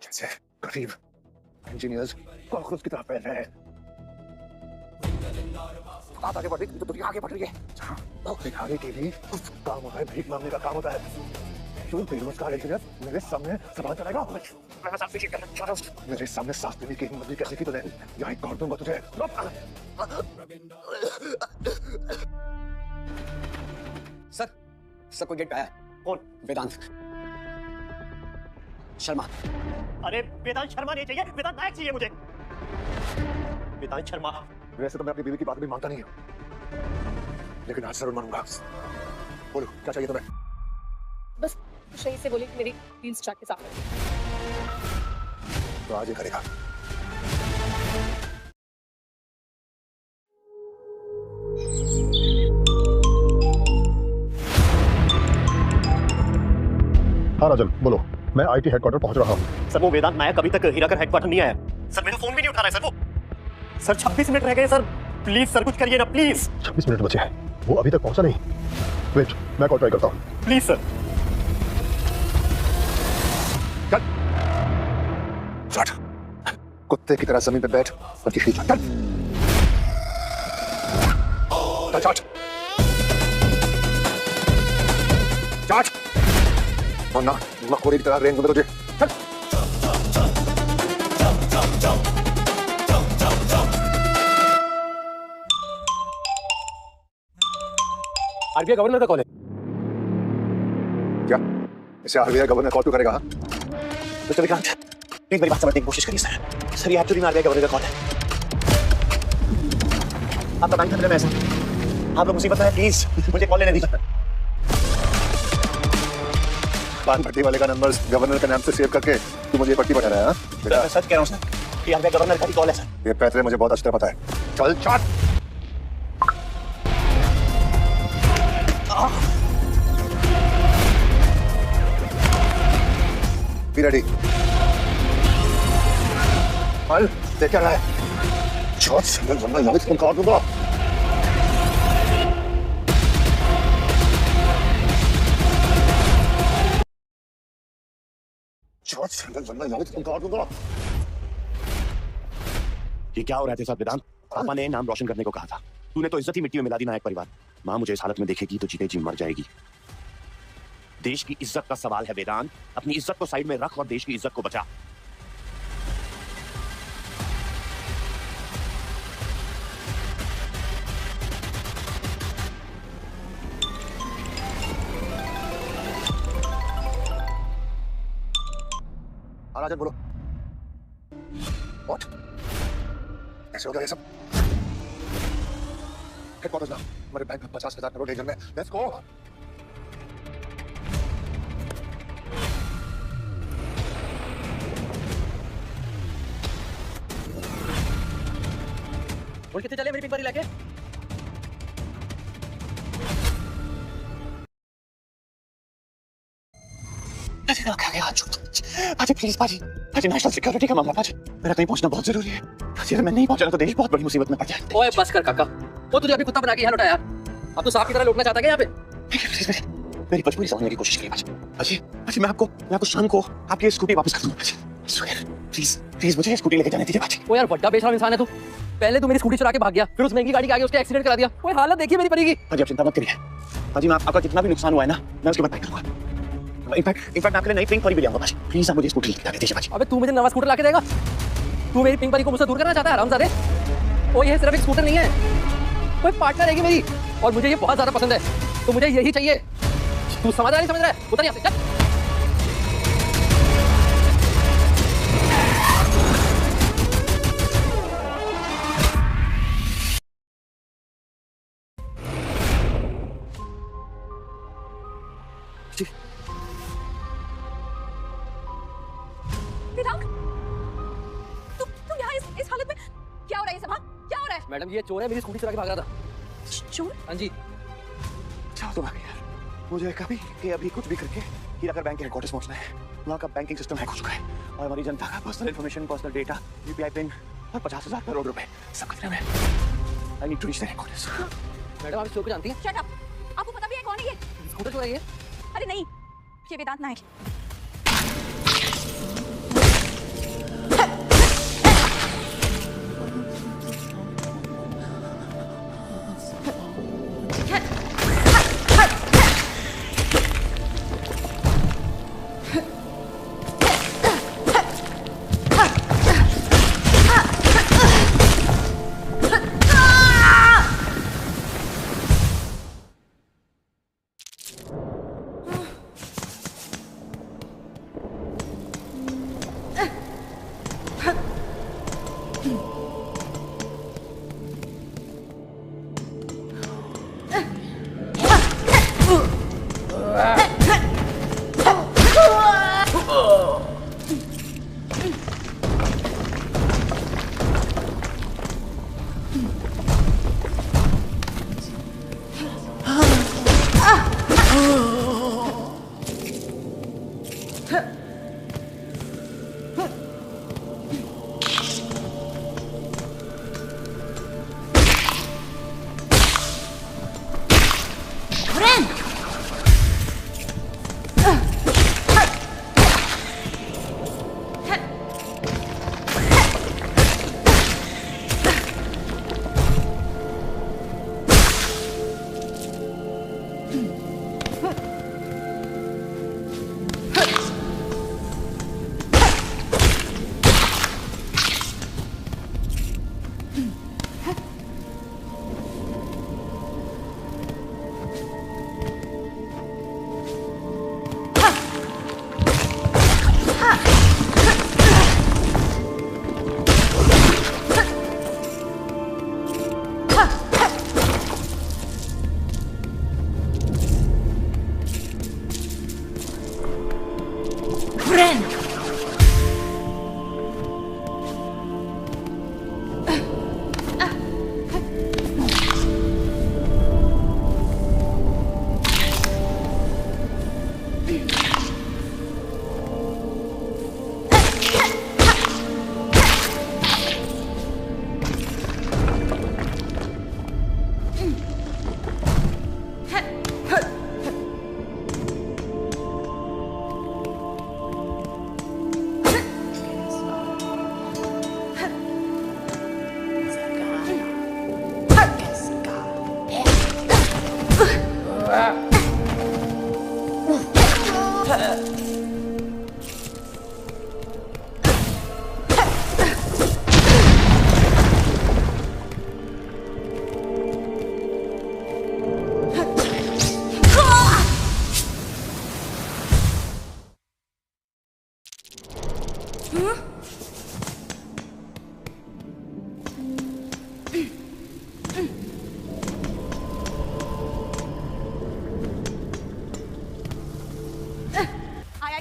जैसे गरीब इंजीनियर्स कॉकरोच की तरह फैल रहे हैं। बात आगे बढ़ रही तो दुनिया आगे बढ़ रही है। आगे के लिए काम होता है, भीख मांगने का काम होता है। क्यों बेरोजगार इंजीनियर मेरे सामने सवाल चलाएगा? मेरे सामने सांस लेने की हिम्मत भी कैसे की तूने? यहाँ एक दूंगा तुझे।
सर कोई गेट पे आया। कौन? वेदांत शर्मा।
अरे वेदांत शर्मा नहीं चाहिए, वेदांत नायक चाहिए मुझे। वेदांत शर्मा।
वैसे तो मैं अपनी बीवी की बात भी मानता नहीं हूँ, लेकिन आज जरूर मानूंगा। बोलो क्या चाहिए तुम्हें?
बस सही से बोलिए मेरी व्हील्स ट्रैक के साथ।
तो आज ही करेगा। हाँ राजन बोलो, मैं आईटी हेडक्वार्टर पहुंच रहा हूँ।
सर वो वेदांत नायक अभी तक हीराकर हेडक्वार्टर नहीं आया। सर मेरा फोन भी नहीं उठा रहा है सर वो। सर 26 मिनट रह गए सर, प्लीज सर कुछ करिए ना प्लीज।
26 मिनट बचे हैं, वो अभी तक पहुंचा नहीं। वेट, मैं कॉल ट्राई करता हूँ।
Please sir.
चल कुत्ते की तरह जमीन पे बैठ और किसी चल वरना मकोड़े की तरह रेंग दूंगा तुझे।
आरबीआई गवर्नर का कॉल है।
क्या इसे आरबीआई गवर्नर कॉल क्यों करेगा?
मिस्टर विक्रांत, एक मेरी बात समझने की कोशिश करिए सर। सर ये एक्चुअली आरबीआई गवर्नर का कॉल है। आपका बैंक खतरे में है सर। आप लोग मुसीबत में है, प्लीज मुझे कॉल लेने दीजिए।
पान भट्टी वाले का नंबर गवर्नर के नाम से सेव करके तू मुझे पट्टी बता रहा है?
मैं सच कह रहा हूँ सर, ये आरबीआई गवर्नर का ही कॉल है सर।
ये पैतरे मुझे बहुत अच्छी तरह पता है। चल चाट। Be ready. माल देख क्या रहा है? चौथ सिंगल वरना ललित को काट दूंगा। चौथ सिंगल वरना ललित को काट दूंगा।
ये क्या हो रहा है साहब वेदांत? पापा ने नाम रोशन करने को कहा था, तूने तो इज्जत ही मिट्टी में मिला दी नायक परिवार। माँ मुझे इस हालत में देखेगी तो जीते जी मर जाएगी। देश की इज्जत का सवाल है वेदांत, अपनी इज्जत को साइड में रख और देश की इज्जत को बचा।
राजन बोलो। What? कैसे हो गया ये सब? हेडक्वार्टर्स ना, हमारे बैंक में 50,000 करोड़ डेंजर में। Let's go.
बोल कितने चले मेरी पिंक बारी लेके?
पाजी प्लीज पाजी, पाजी नेशनल सिक्योरिटी का मामला पाजी, मेरा कहीं पहुंचना बहुत जरूरी है। पाजी अगर मैं नहीं पहुंचा तो देश बहुत बड़ी मुसीबत में पड़ जाए।
ओए बस कर काका, वो तुझे अभी कुत्ता बना के यहाँ लौटाया, अब तो सांप की तरह लौटना चाहता है यहाँ पे?
मेरी मजबूरी समझने की कोशिश करिए पाजी। पाजी पाजी मैं आपको शाम को आपकी स्कूटी वापस कर दूंगा पाजी। प्लीज प्लीज मुझे स्कूटी लेके जाने दीजिए बाजी।
ओ यार बड्डा बेशरम इंसान है तू। पहले तू मेरी स्कूटी चुरा के भाग गया, फिर उस महंगी गाड़ी के आगे उसके एक्सीडेंट करा दिया। ओए हालत देखिए मेरी परी की।
बाजी आप चिंता मत करिए बाजी, मैं आपका जितना भी नुकसान हुआ है ना मैं उसके बाद पे करूंगा। इनफैक्ट मैं आपके लिए नई पिंक परी भी ले आऊंगा बाजी। प्लीज आप मुझे स्कूटी लेके जाने दीजिए बाजी।
अबे तू मुझे नवा स्कूटर लाके देगा? तू मेरी पिंक परी को मुझसे दूर करना चाहता है हरामजादे? ओ ये सिर्फ एक स्कूटर नहीं है, कोई पार्टनर रहेगी मेरी, और मुझे ये बहुत ज्यादा पसंद है, तो मुझे यही चाहिए। तू समझ रहा नहीं समझ रहा है? उतर यहाँ से चल।
तुम यहाँ इस हालत में क्या हो रहा है? ये सब क्या हो रहा है?
मैडम ये चोर है, मेरी स्कूटी चुरा के भाग रहा था।
चोर?
हाँ जी।
जाओ तुम आगे यार, मुझे कभी कि अभी कुछ भी करके हीराकर बैंक के हेडक्वार्टर्स पहुंचना है। वहाँ का बैंकिंग सिस्टम हैक हो चुका है और हमारी जनता का personal information, personal data, UPI pin और 50,000 करोड़ रुपए सब खतरे में। I need to reach the headquarters.
Madam आप इस चोर को जानती हैं?
Shut up. आपको पता भी है कौन है ये?
स्कूटर चोर है ये?
अरे नहीं, ये वेदांत नायक है।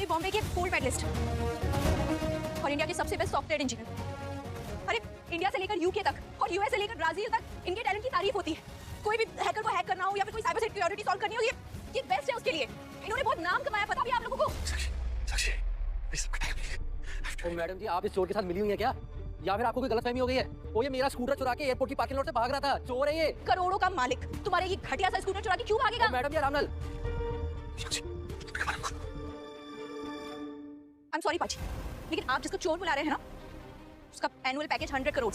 बॉम्बे के गोल्ड मेडलिस्ट और इंडिया के सबसे बेस्ट सॉफ्टवेयर इंजीनियर। अरे इंडिया से लेकर यूके तक और यूएस से लेकर ब्राजील तक इनके टैलेंट की तारीफ होती है। कोई भी हैकर को हैक करना हो या फिर कोई साइबर सिक्योरिटी सॉल्व करनी हो, ये बेस्ट है उसके लिए। इन्होंने बहुत नाम कमाया, पता भी आप लोगों को।
साक्षी प्लीज
ओ मैडम जी, आप इस चोर के साथ मिली हुई हैं क्या, या फिर आपको कोई गलतफहमी हो गई है? वो ये मेरा स्कूटर चुरा के एयरपोर्ट की पार्किंग लॉट से भाग रहा था। चोर है ये।
करोड़ों का मालिक तुम्हारे ये घटिया सा स्कूटर चुरा के क्यों भागेगा?
Madam ji Ramlal,
I'm sorry पाची, लेकिन आप जिसको चोर बुला रहे हैं ना, उसका एनुअल पैकेज 100 करोड़।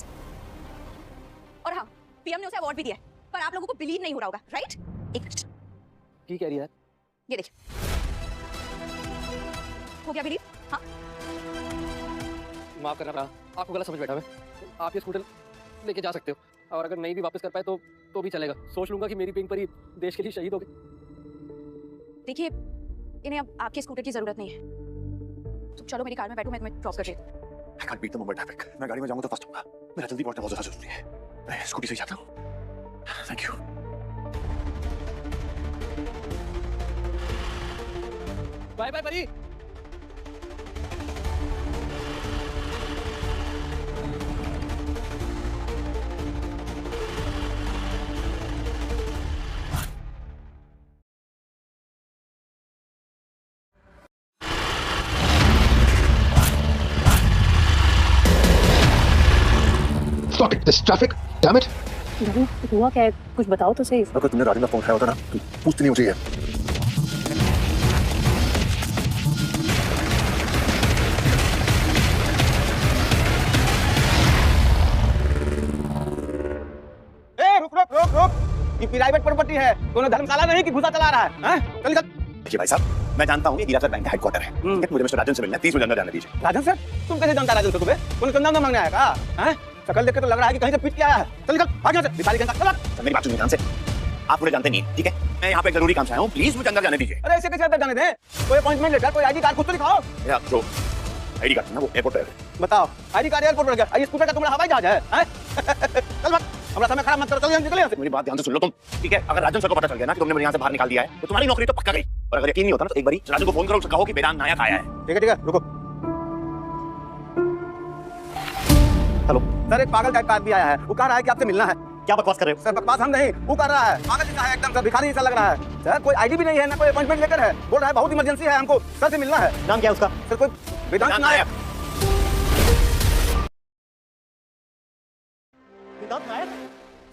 और हाँ, पीएम ने उसे अवार्ड भी दिया है, पर आप लोगों को बिलीव नहीं हो रहा होगा, राइट? एक मिनट,
की कह रही है?
ये देखिए, हो गया बिलीव? हाँ,
माफ करना रहा, आपको गलत समझ बैठा मैं। आप ये स्कूटर लेके जा सकते हो, और अगर नहीं भी वापस कर पाए तो भी चलेगा। सोच लूंगा कि मेरी पिंक परी देश के लिए शहीद हो गई।
देखिए, इन्हें अब आपके स्कूटर की जरूरत नहीं है, तो चलो मेरी कार में बैठो, मैं तुम्हें ड्रॉप कर देती हूँ।
I can't beat the Mumbai traffic. मैं गाड़ी में जाऊंगा तो फंस जाऊंगा। मेरा जल्दी पहुंचना बहुत ज्यादा जरूरी है। मैं स्कूटी से ही जाता हूँ। Thank you.
बाय बाय परी।
Stop it! This traffic! Damn it!
हुआ क्या है? कुछ बताओ तो सही।
अगर तुमने राजन का फोन उठाया होता ना, तो पूछती नहीं होती है।
रुक। ये प्राइवेट प्रॉपर्टी है, कोनो धर्मशाला नहीं कि घुसा चला रहा है। चल।
देखिए भाई साहब, मैं जानता हूँ ये गिरासत बैंक का हेडक्वार्टर है। मुझे मिस्टर राजन से मिलना है, प्लीज मुझे अंदर जाने दीजिए।
राजन सर, तुम कैसे जानता राजन को? तुम्हें कोनो चंदा ना मांगने आया का? शकल देख के तो लग रहा है कि कहीं से पीट के आया है। चल भाग यहाँ से, भिखारी कहीं का। चल
मेरी बात सुनिए ध्यान से, आप मुझे जानते नहीं, ठीक है? मैं यहाँ पे एक जरूरी काम से आया हूँ, प्लीज मुझे अंदर जाने दीजिए।
अरे ऐसे कैसे अंदर जाने दें? कोई अपॉइंटमेंट लेटर, कोई आईडी कार्ड खुद तो दिखाओ।
यार जो आईडी कार्ड ना वो एयरपोर्ट पे।
बताओ, आईडी कार्ड एयरपोर्ट पर गया, ये स्कूटर का तुम्हारा हवाई जहाज है? चल भाग, हमारा समय खराब मत करो, चलो निकल यहाँ से।
मेरी बात ध्यान से सुन लो तुम, ठीक है? अगर राजन सर को पता चल गया ना कि तुमने मुझे यहाँ से बाहर निकाल दिया है, तो तुम्हारी नौकरी तो पक्का गई। और अगर यकीन नहीं होता ना, तो एक बार राजन को फोन करो, उसको कहो कि वेदांत नायक आया है।
ठीक है, रुको।
हेलो
सर, एक पागल टाइप का आदमी आया है, वो कह रहा है कि आपसे मिलना है।
क्या बकवास कर रहे हो?
सर बकवास हम नहीं, वो कर रहा है। पागल जैसा है एकदम, सर भिखारी जैसा लग रहा है। सर कोई आईडी भी नहीं है, ना कोई अपॉइंटमेंट लेकर है। बोल रहा है बहुत इमरजेंसी है, हमको सर से मिलना है।
नाम क्या है उसका?
सर कोई वेदांत नायक।
वेदांत नायक?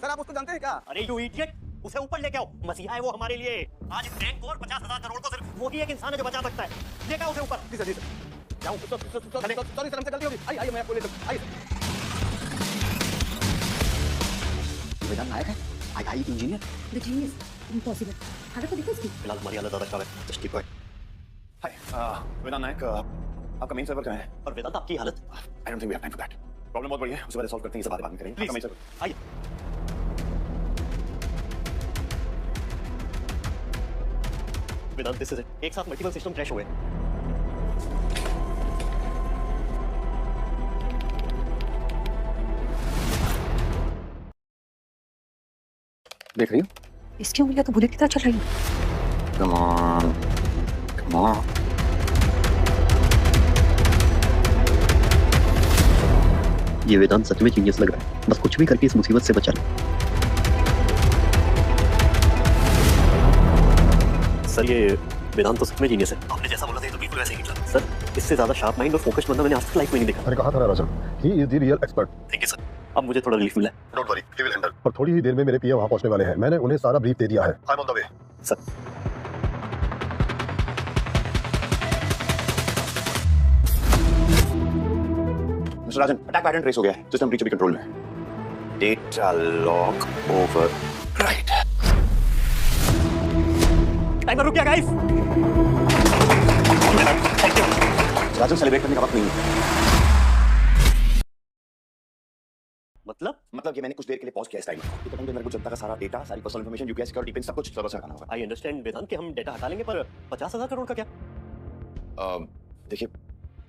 सर आप उसको जानते हैं क्या?
अरे यू इडियट, उसे ऊपर लेके आओ, मसीहा है वो हमारे लिए। आज इस बैंक को और 50,000 करोड़ को सिर्फ वो ही एक इंसान है जो बचा सकता है। लेके आओ उसे ऊपर।
जी सर, जी सर। जाऊँ? सॉरी सर, हमसे गलती होगी। आइए मैं आपको ले सकता हूँ, आइए।
वेदांत नायक है, आई इंजीनियर।
The genius, impossible. हालत तो देखो इसकी।
फिलहाल हमारी हालत ज्यादा खराब है, just keep quiet. Hi, Vedant Nayak, आपका मेन सर्वर कहाँ है? और वेदांत आपकी हालत? I don't think we have time for that. Problem बहुत बड़ी है, उसे पहले सॉल्व करते हैं, ये सब बाद में करेंगे। प्लीज आइए। वेदांत दिस इज इट, एक साथ मल्टीपल सिस्टम क्रैश हुए।
देख रही हो?
इसकी उंगलियां तो बुलेट की तरह चल रही हैं।
Come on. Come on.
ये वेदांत सच में जीनियस लग रहा है, बस कुछ भी करके इस मुसीबत से बचा ले।
सर ये वेदांत तो सच में जीनियस है, आपने जैसा बोला था ये तो बिल्कुल वैसे ही निकला। सर इससे ज्यादा शार्प माइंड और फोकस्ड बंदा मैंने आज तक लाइफ में नहीं देखा।
मैंने कहा था ना Rajan, he is the real expert.
Thank you sir, अब मुझे थोड़ा रिलीफ मिला है।
Don't worry, he will handle. और थोड़ी ही देर में मेरे पीए वहां पहुंचने वाले हैं, मैंने उन्हें सारा ब्रीफ दे दिया है। I am on the way.
Sir mister Rajan, attack pattern trace हो गया है, सिस्टम ब्रीच अभी कंट्रोल में है। Data lock over right. Timer रुक गया guys. Thank you. Rajan celebrate करने का वक्त नहीं है। मतलब ये मैंने कुछ देर के लिए पॉज किया इस टाइम में। ये पता मेरे को जनता का सारा डेटा, सारी personal information, UPI security pin सब कुछ सर्वर से हटाना होगा। आई अंडरस्टैंड वेदांत कि हम डेटा हटा लेंगे, पर 50,000 करोड़ का क्या? देखिए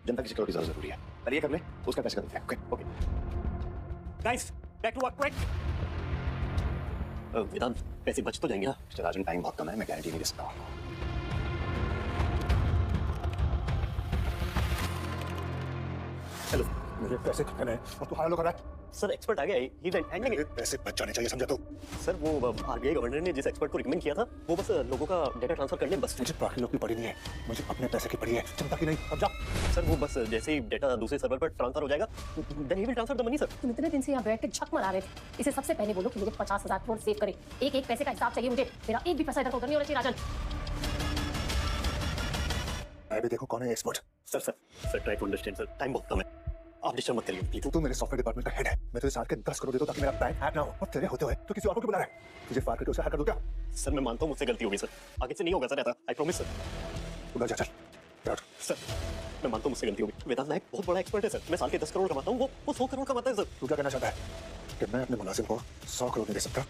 जनता की सिक्योरिटी ज्यादा जरूरी है, पहले ये कर ले, उसका पैसे का देखते हैं। Okay guys, back to work quick. Vedant पैसे बच तो जाएंगे ना? मिस्टर राजन टाइम बहुत कम है, मैं गारंटी नहीं दे सकता हूँ। हेलो,
मुझे पैसे खत्म है और तू हालो कर रहा है।
सर एक्सपर्ट आ गया, ही हैंडलिंग इट।
पैसे बच जाने चाहिए, समझा तू?
सर वो आरबीआई गवर्नर ने जिस एक्सपर्ट को रिकमेंड किया था, वो बस लोगों का डेटा ट्रांसफर करने बस।
मुझे बाकी लोग की पड़ी नहीं है, मुझे अपने पैसे की पड़ी है, चिंता की नहीं। अब जा
सर, वो बस जैसे ही डेटा दूसरे सर्वर पर ट्रांसफर हो जाएगा, then he will transfer the money sir.
तुम इतने दिन से यहाँ बैठ के झक मार रहे थे, इसे सबसे पहले बोलो कि मुझे 50,000 करोड़ सेव करे। एक पैसे का हिसाब चाहिए मुझे, मेरा एक भी पैसा इधर उधर नहीं होना चाहिए। राजन
मैं भी देखो कौन है expert.
Sir try to understand sir, time बहुत कम है। आप डिस्टर्ब मत करिए प्लीज।
तू मेरे सॉफ्टवेयर डिपार्टमेंट का हेड है। मैं तुझे साल के 10 करोड़ देता हूं ताकि मेरा बैंक हैक ना हो, और तेरे होते हुए तो किसी और को बुला रहा है। तुझे फाड़ करके उसे हैक कर दूं क्या?
सर मैं मानता हूँ मुझसे गलती होगी सर, आगे से नहीं होगा सर ऐसा, आई प्रॉमिस सर।
उधर जा चल।
सर मैं मानता हूँ मुझसे गलती होगी। वेदांत नायक बहुत बड़ा एक्सपर्ट है सर, मैं साल के 10 करोड़ कमाता हूँ, वो 100 करोड़ कमाता है सर।
तू क्या कहना चाहता है कि मैं अपने मुलाजिम को 100 करोड़ नहीं दे सकता?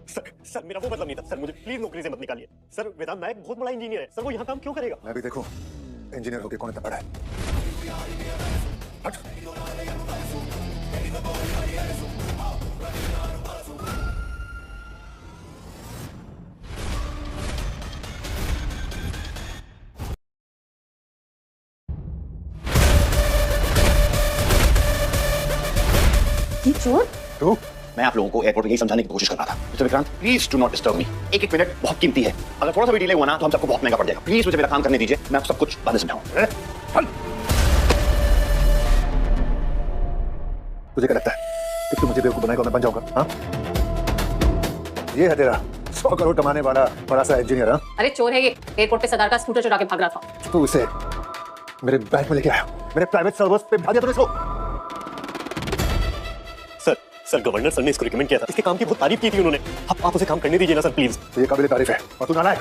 सर मेरा वो मतलब नहीं था सर, मुझे प्लीज नौकरी से मत निकालिए सर। वेदांत नायक बहुत बड़ा इंजीनियर है सर, वो यहाँ काम क्यों करेगा?
मैं भी देखूं इंजीनियर होके कौन इतना बड़ा है। हट।
ये चोर?
तू?
मैं आप लोगों को एयरपोर्ट में यही समझाने की कोशिश कर रहा था। Mister Vikrant please do not disturb me. एक मिनट बहुत कीमती है, अगर थोड़ा सा भी डिले हुआ ना तो हम सबको बहुत महंगा पड़ जाएगा। प्लीज मुझे मेरा काम करने दीजिए, मैं आपको सब कुछ बाद में समझाऊंगा।
तुझे क्या लगता है कि तू मुझे बेवकूफ बनाएगा और मैं बन जाऊंगा? हाँ, ये है तेरा 100 करोड़ कमाने वाला बड़ा सा इंजीनियर। हाँ,
अरे चोर है ये, एयरपोर्ट पे सरदार का स्कूटर चुरा के भाग रहा था।
तू इसे मेरे बैंक में लेके आया, मेरे प्राइवेट सर्वर्स पे भेजा तूने इसको।
सर गवर्नर सर ने इसको रिकमेंड किया था, इसके काम की बहुत तारीफ की थी उन्होंने। आप उसे काम करने दीजिए ना सर प्लीज।
तो ये काबिल तारीफ है और तू नालायक।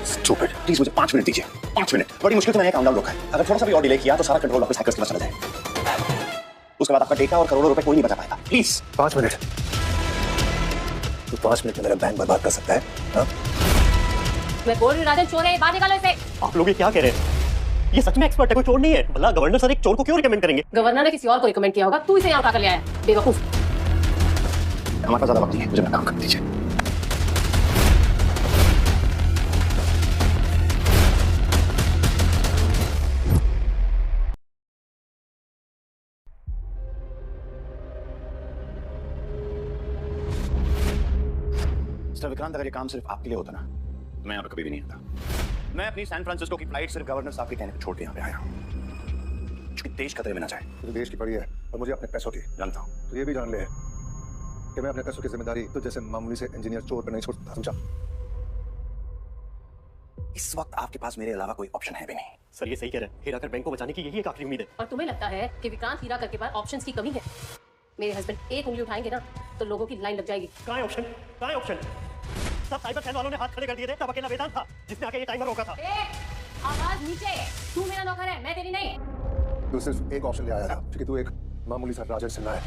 स्टूपिड। प्लीज मुझे 5 मिनट दीजिए, 5 मिनट। बड़ी मुश्किल से मैंने काउंटडाउन रोका है, अगर थोड़ा सा भी और डिले किया तो सारा कंट्रोल वापस हैकर्स के पास चला जाए, उसके बाद आपका डेटा और करोड़ों रुपए कोई नहीं बचा पाएगा। Please
5 minute. तू 5 मिनट में मेरा बैंक बर्बाद कर सकता है? हाँ?
मैं बोल रही हूँ राजन चोर है, बाहर निकालो इसे।
आप लोग ये क्या कह रहे हैं? ये सच में एक्सपर्ट है, कोई चोर नहीं है। भला गवर्नर सर एक चोर को क्यों रिकमेंड करेंगे?
गवर्नर ने किसी और को रिकमेंड किया होगा, तू इसे यहाँ उठा कर ले आया बेवकूफ।
हमारे पास ज्यादा वक्त नहीं है, मुझे मेरा काम करने दीजिए। मिस्टर विक्रांत, अगर ये काम सिर्फ आपके लिए होता ना तो मैं यहाँ पे कभी भी नहीं आता। मैं अपनी सैन फ्रांसिस्को की फ्लाइट सिर्फ गवर्नर साहब के कहने पर छोड़ के यहाँ पे आया हूँ, क्योंकि देश खतरे में ना जाए।
तुझे देश की पड़ी है और मुझे अपने पैसों की।
जानता हूँ।
तो ये भी जान ले कि मैं अपने पैसों की जिम्मेदारी तो जैसे मामूली से इंजीनियर चोर पर नहीं छोड़ता, समझा?
इस वक्त आपके पास मेरे अलावा कोई ऑप्शन है भी नहीं।
सर ये सही कह रहे हैं, हीराकर बैंक को बचाने की यही एक आखिरी उम्मीद है।
और तुम्हें लगता है कि विक्रांत हीराकर के पास ऑप्शंस की कमी है? मेरे हस्बैंड एक उंगली उठाएंगे ना तो लोगों की लाइन लग जाएगी।
कहाँ है ऑप्शन? कहाँ है ऑप्शन? सब साइबर सेल वालों ने हाथ खड़े कर दिए थे, तब अकेला वेदांत था जिसने आके ये टाइमर रोका था।
आवाज नीचे। तू मेरा नौकर है, मैं तेरी नहीं।
तू सिर्फ एक ऑप्शन ले आया था क्योंकि तू एक मामूली सा राजन सिन्हा है,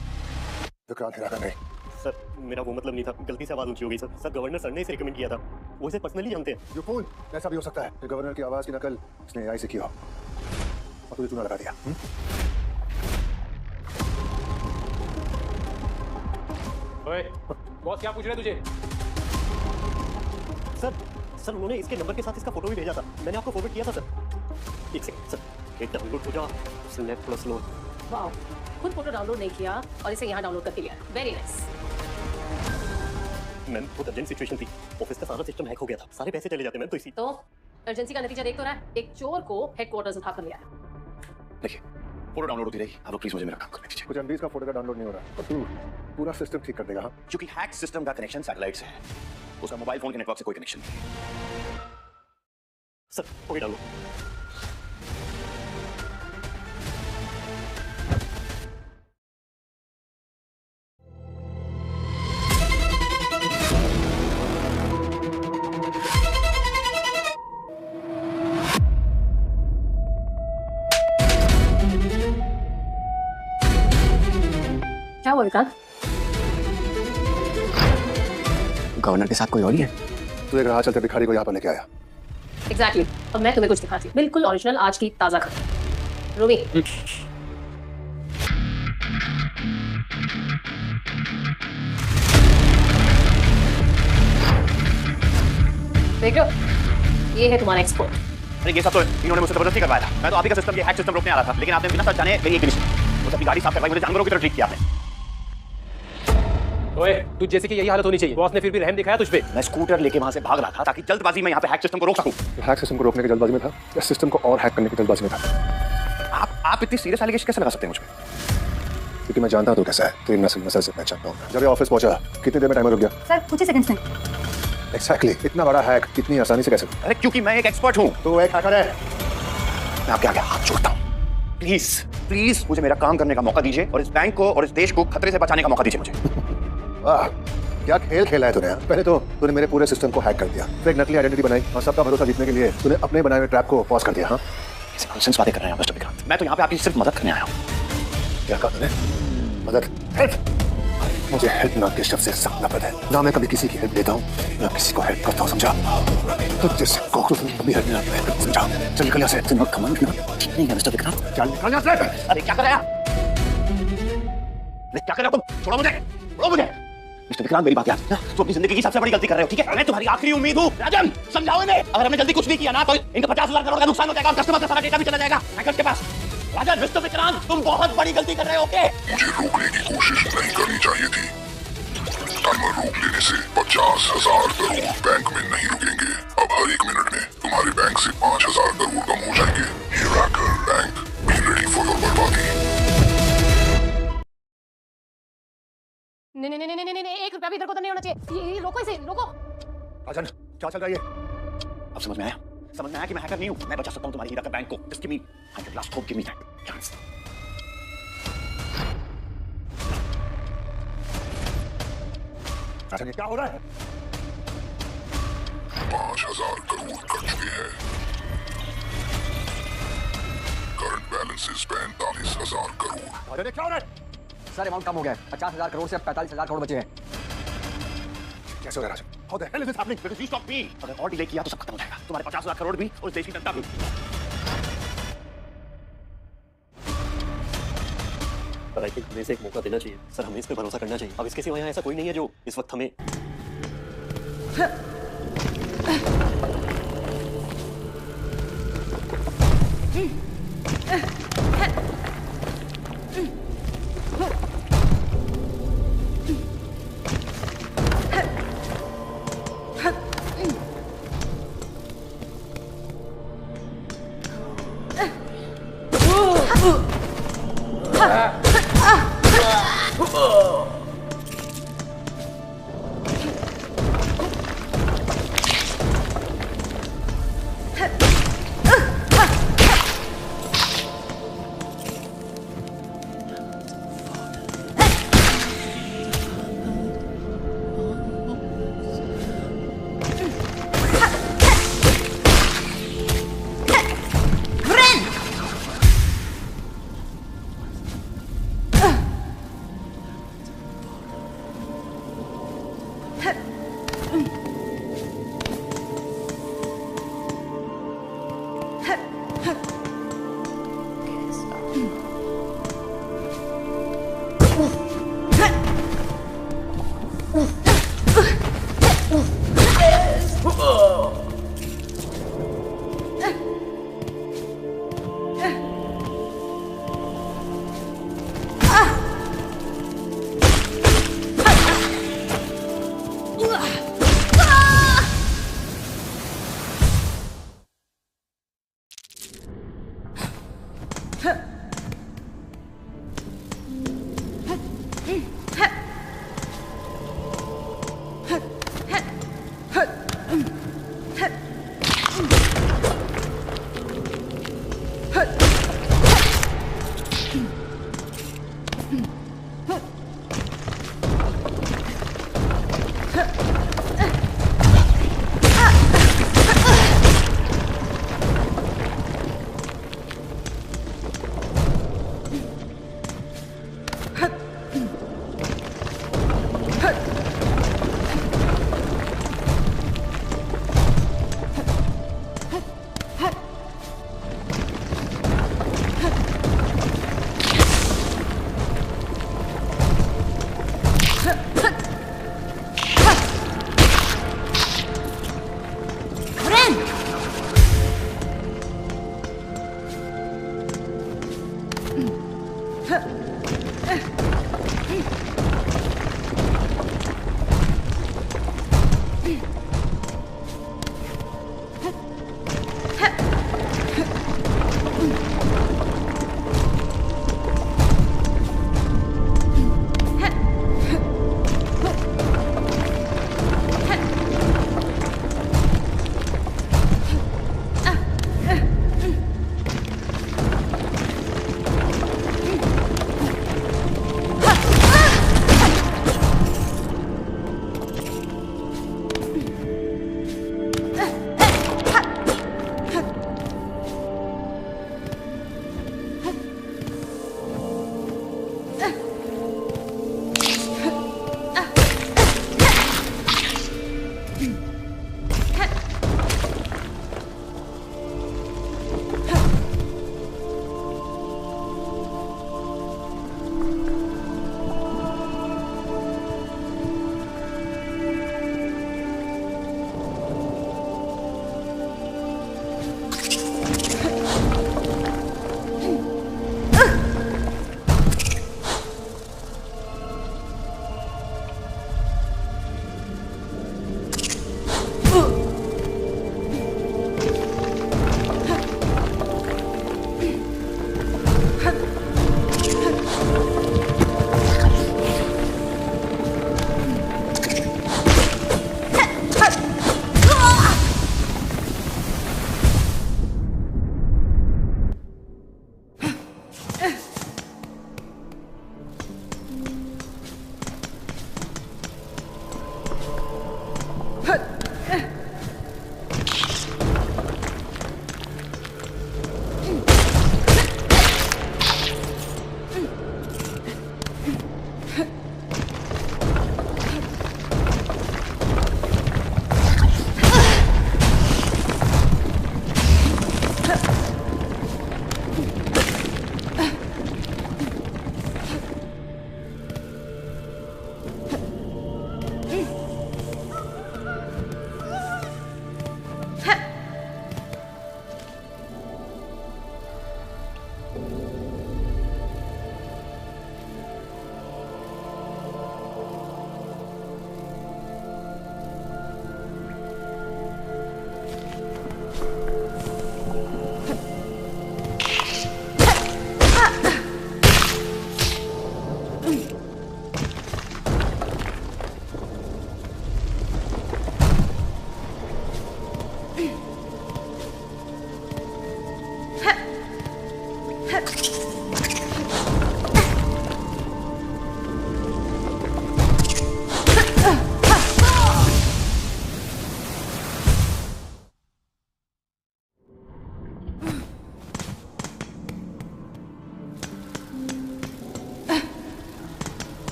विक्रांत हीराकर नहीं।
सर मेरा वो मतलब नहीं था, गलती से आवाज ऊंची हो गई सर। सर गवर्नर सर ने इसे रिकमेंड किया था, वो इसे पर्सनली जानते हैं।
यू फूल, ऐसा भी हो सकता है कि गवर्नर की आवाज की नकल इसने एआई से की हो और तुझे चूना लगा दिया।
ओए बॉस क्या पूछ रहे तुझे?
सर उन्होंने इसके नंबर के साथ इसका फोटो भी भेजा था, मैंने आपको फॉरवर्ड किया था सर। एक सेकंड सर, ये डाउनलोड हो जा, नेट प्लस लो।
वाओ, खुद फोटो डाउनलोड नहीं किया और इसे यहाँ डाउनलोड करके लिया। Very nice.
मैम बहुत अर्जेंट सिचुएशन थी, ऑफिस का सारा सिस्टम हैक हो गया था, सारे पैसे चले जाते मैम। तो इसी
तो अर्जेंसी का नतीजा देख तो रहा है, एक चोर को हेडक्वार्टर्स उठा कर लिया है।
देखिए फोटो डाउनलोड होती रहेगी, आप प्लीज मुझे मेरा काम करने दीजिए।
कुछ एमबीज का फोटो का डाउनलोड नहीं हो रहा और तू पूरा सिस्टम ठीक कर देगा? हाँ,
क्योंकि हैक सिस्टम का कनेक्शन सैटेलाइट से है, उसका मोबाइल फोन के नेटवर्क से कोई कनेक्शन नहीं।
सर कोई डाउनलोड।
क्या हुआ विक्रांत?
गवर्नर के साथ कोई और ही है?
तू एक राह चलते भिखारी को यहाँ पर लेके आया।
एग्जैक्टली। अब मैं तुम्हें कुछ दिखाती हूँ, बिल्कुल ओरिजिनल, आज की ताजा खबर। रूबी देख लो, ये है तुम्हारा एक्सपोर्ट।
अरे ये सब तो इन्होंने मुझसे जबरदस्ती करवाया था, मैं तो आप ही का सिस्टम, ये हैक सिस्टम रोकने आ रहा था, लेकिन आपने बिना सच जाने मेरी एक भी नहीं, मुझे अपनी गाड़ी साफ करवाई, मुझे जानवरों की तरह ट्रीट किया आपने।
ओए तू जैसे कि यही हालत होनी चाहिए, बॉस ने फिर भी रहम दिखाया तुझ पे।
मैं स्कूटर लेके वहां से भाग रहा था ताकि जल्दबाजी में यहाँ पे हैक सिस्टम को रोक सकूं।
हैक सिस्टम को रोकने की जल्दबाजी में था या सिस्टम को और हैक करने की जल्दबाजी में था?
आप इतनी सीरियस एलिगेशन कैसे लगा सकते हैं मुझ पे?
क्योंकि मैं जानता हूँ कैसा है, तेरी नस्ल से पहचानता हूँ। जब ये ऑफिस पहुंचा कितनी देर में टाइमर रुक गया?
सर कुछ ही सेकंड्स में।
एक्जैक्टली, इतना बड़ा हैक कितनी आसानी से कैसे?
अरे क्योंकि मैं एक एक्सपर्ट हूँ।
तो एक हैकर है।
मैं आपके आगे हाथ जोड़ता हूँ, प्लीज प्लीज मुझे मेरा काम करने का मौका दीजिए और इस बैंक को और इस देश को खतरे से बचाने का मौका दीजिए मुझे।
वाह, क्या खेल खेला है तूने। पहले तो तूने मेरे पूरे सिस्टम को हैक कर दिया, फिर एक नकली आइडेंटिटी बनाई और सबका भरोसा जीतने के लिए तूने अपने बनाए हुए ट्रैप को पॉज कर दिया। हाँ,
ऐसे नॉनसेंस बातें कर रहे हैं मिस्टर विक्रांत। मैं तो यहाँ पे आपकी सिर्फ मदद करने आया हूँ।
क्या कहा तूने? मदद? हेल्प? मुझे हेल्प नाम के शब्द से सख्त नफरत है। ना मैं कभी किसी की हेल्प लेता हूँ ना किसी को हेल्प करता हूँ, समझा? तो जैसे कॉकरोच ने कभी हेल्प नहीं करता, समझा? चल निकल यहाँ से।
ठीक नहीं है मिस्टर विक्रांत।
चल निकल यहाँ से।
अरे क्या कर रहे हैं? क्या कर रहे हो तुम? छोड़ो मुझे, छोड़ो मुझे। मिस्टर विक्रांत मेरी बात याद, तुम अपनी जिंदगी की सबसे बड़ी गलती कर रहे हो, ठीक है? मैं तुम्हारी आखिरी उम्मीद हूँ। राजन समझाओ इन्हें, अगर हमने जल्दी कुछ नहीं किया ना तो इनका 50,000 करोड़ का नुकसान हो जाएगा और कस्टमर का सारा डेटा भी चला जाएगा हैकर्स के पास। राजन, मिस्टर विक्रांत तुम बहुत बड़ी गलती कर रहे हो। ओके,
मुझे रोकने की कोशिश नहीं करनी चाहिए थी। टाइमर रोक लेने से 50,000 करोड़ बैंक में नहीं रुकेंगे। अब हर एक मिनट में तुम्हारे बैंक से 5,000 करोड़ कम हो जाएंगे। Hacker bank, be ready for your बर्बादी।
नहीं नहीं नहीं नहीं नहीं, 1 रुपया भी इधर को तो नहीं होना चाहिए। ये रोको इसे, रोको।
राजन, क्या चल रहा है ये?
अब समझ में आया कि मैं हैकर नहीं हूँ। मैं बचा सकता हूँ तुम्हारी हीरा का बैंक को। Just give me last hope, give me that chance.
Rajan, ये क्या हो रहा है?
5,000 करोड़ कर चुके हैं। Current balance is 45,000 crore.
राजन, ये क्या हो रहा है?
सर अमाउंट कम हो गया है। 50,000 करोड़ से अब 45,000 करोड़ बचे हैं।
कैसे हो रहा है राजन? How the hell is this happening?
Because you stop me. अगर और डिले किया तो सब खत्म हो जाएगा। तुम्हारे 50,000 करोड़ भी और देश की जनता भी।
पर आई थिंक हमें इसे एक मौका देना चाहिए सर, हमें इस पे भरोसा करना चाहिए। अब इसके सिवा यहाँ ऐसा कोई नहीं है जो इस वक्त हमें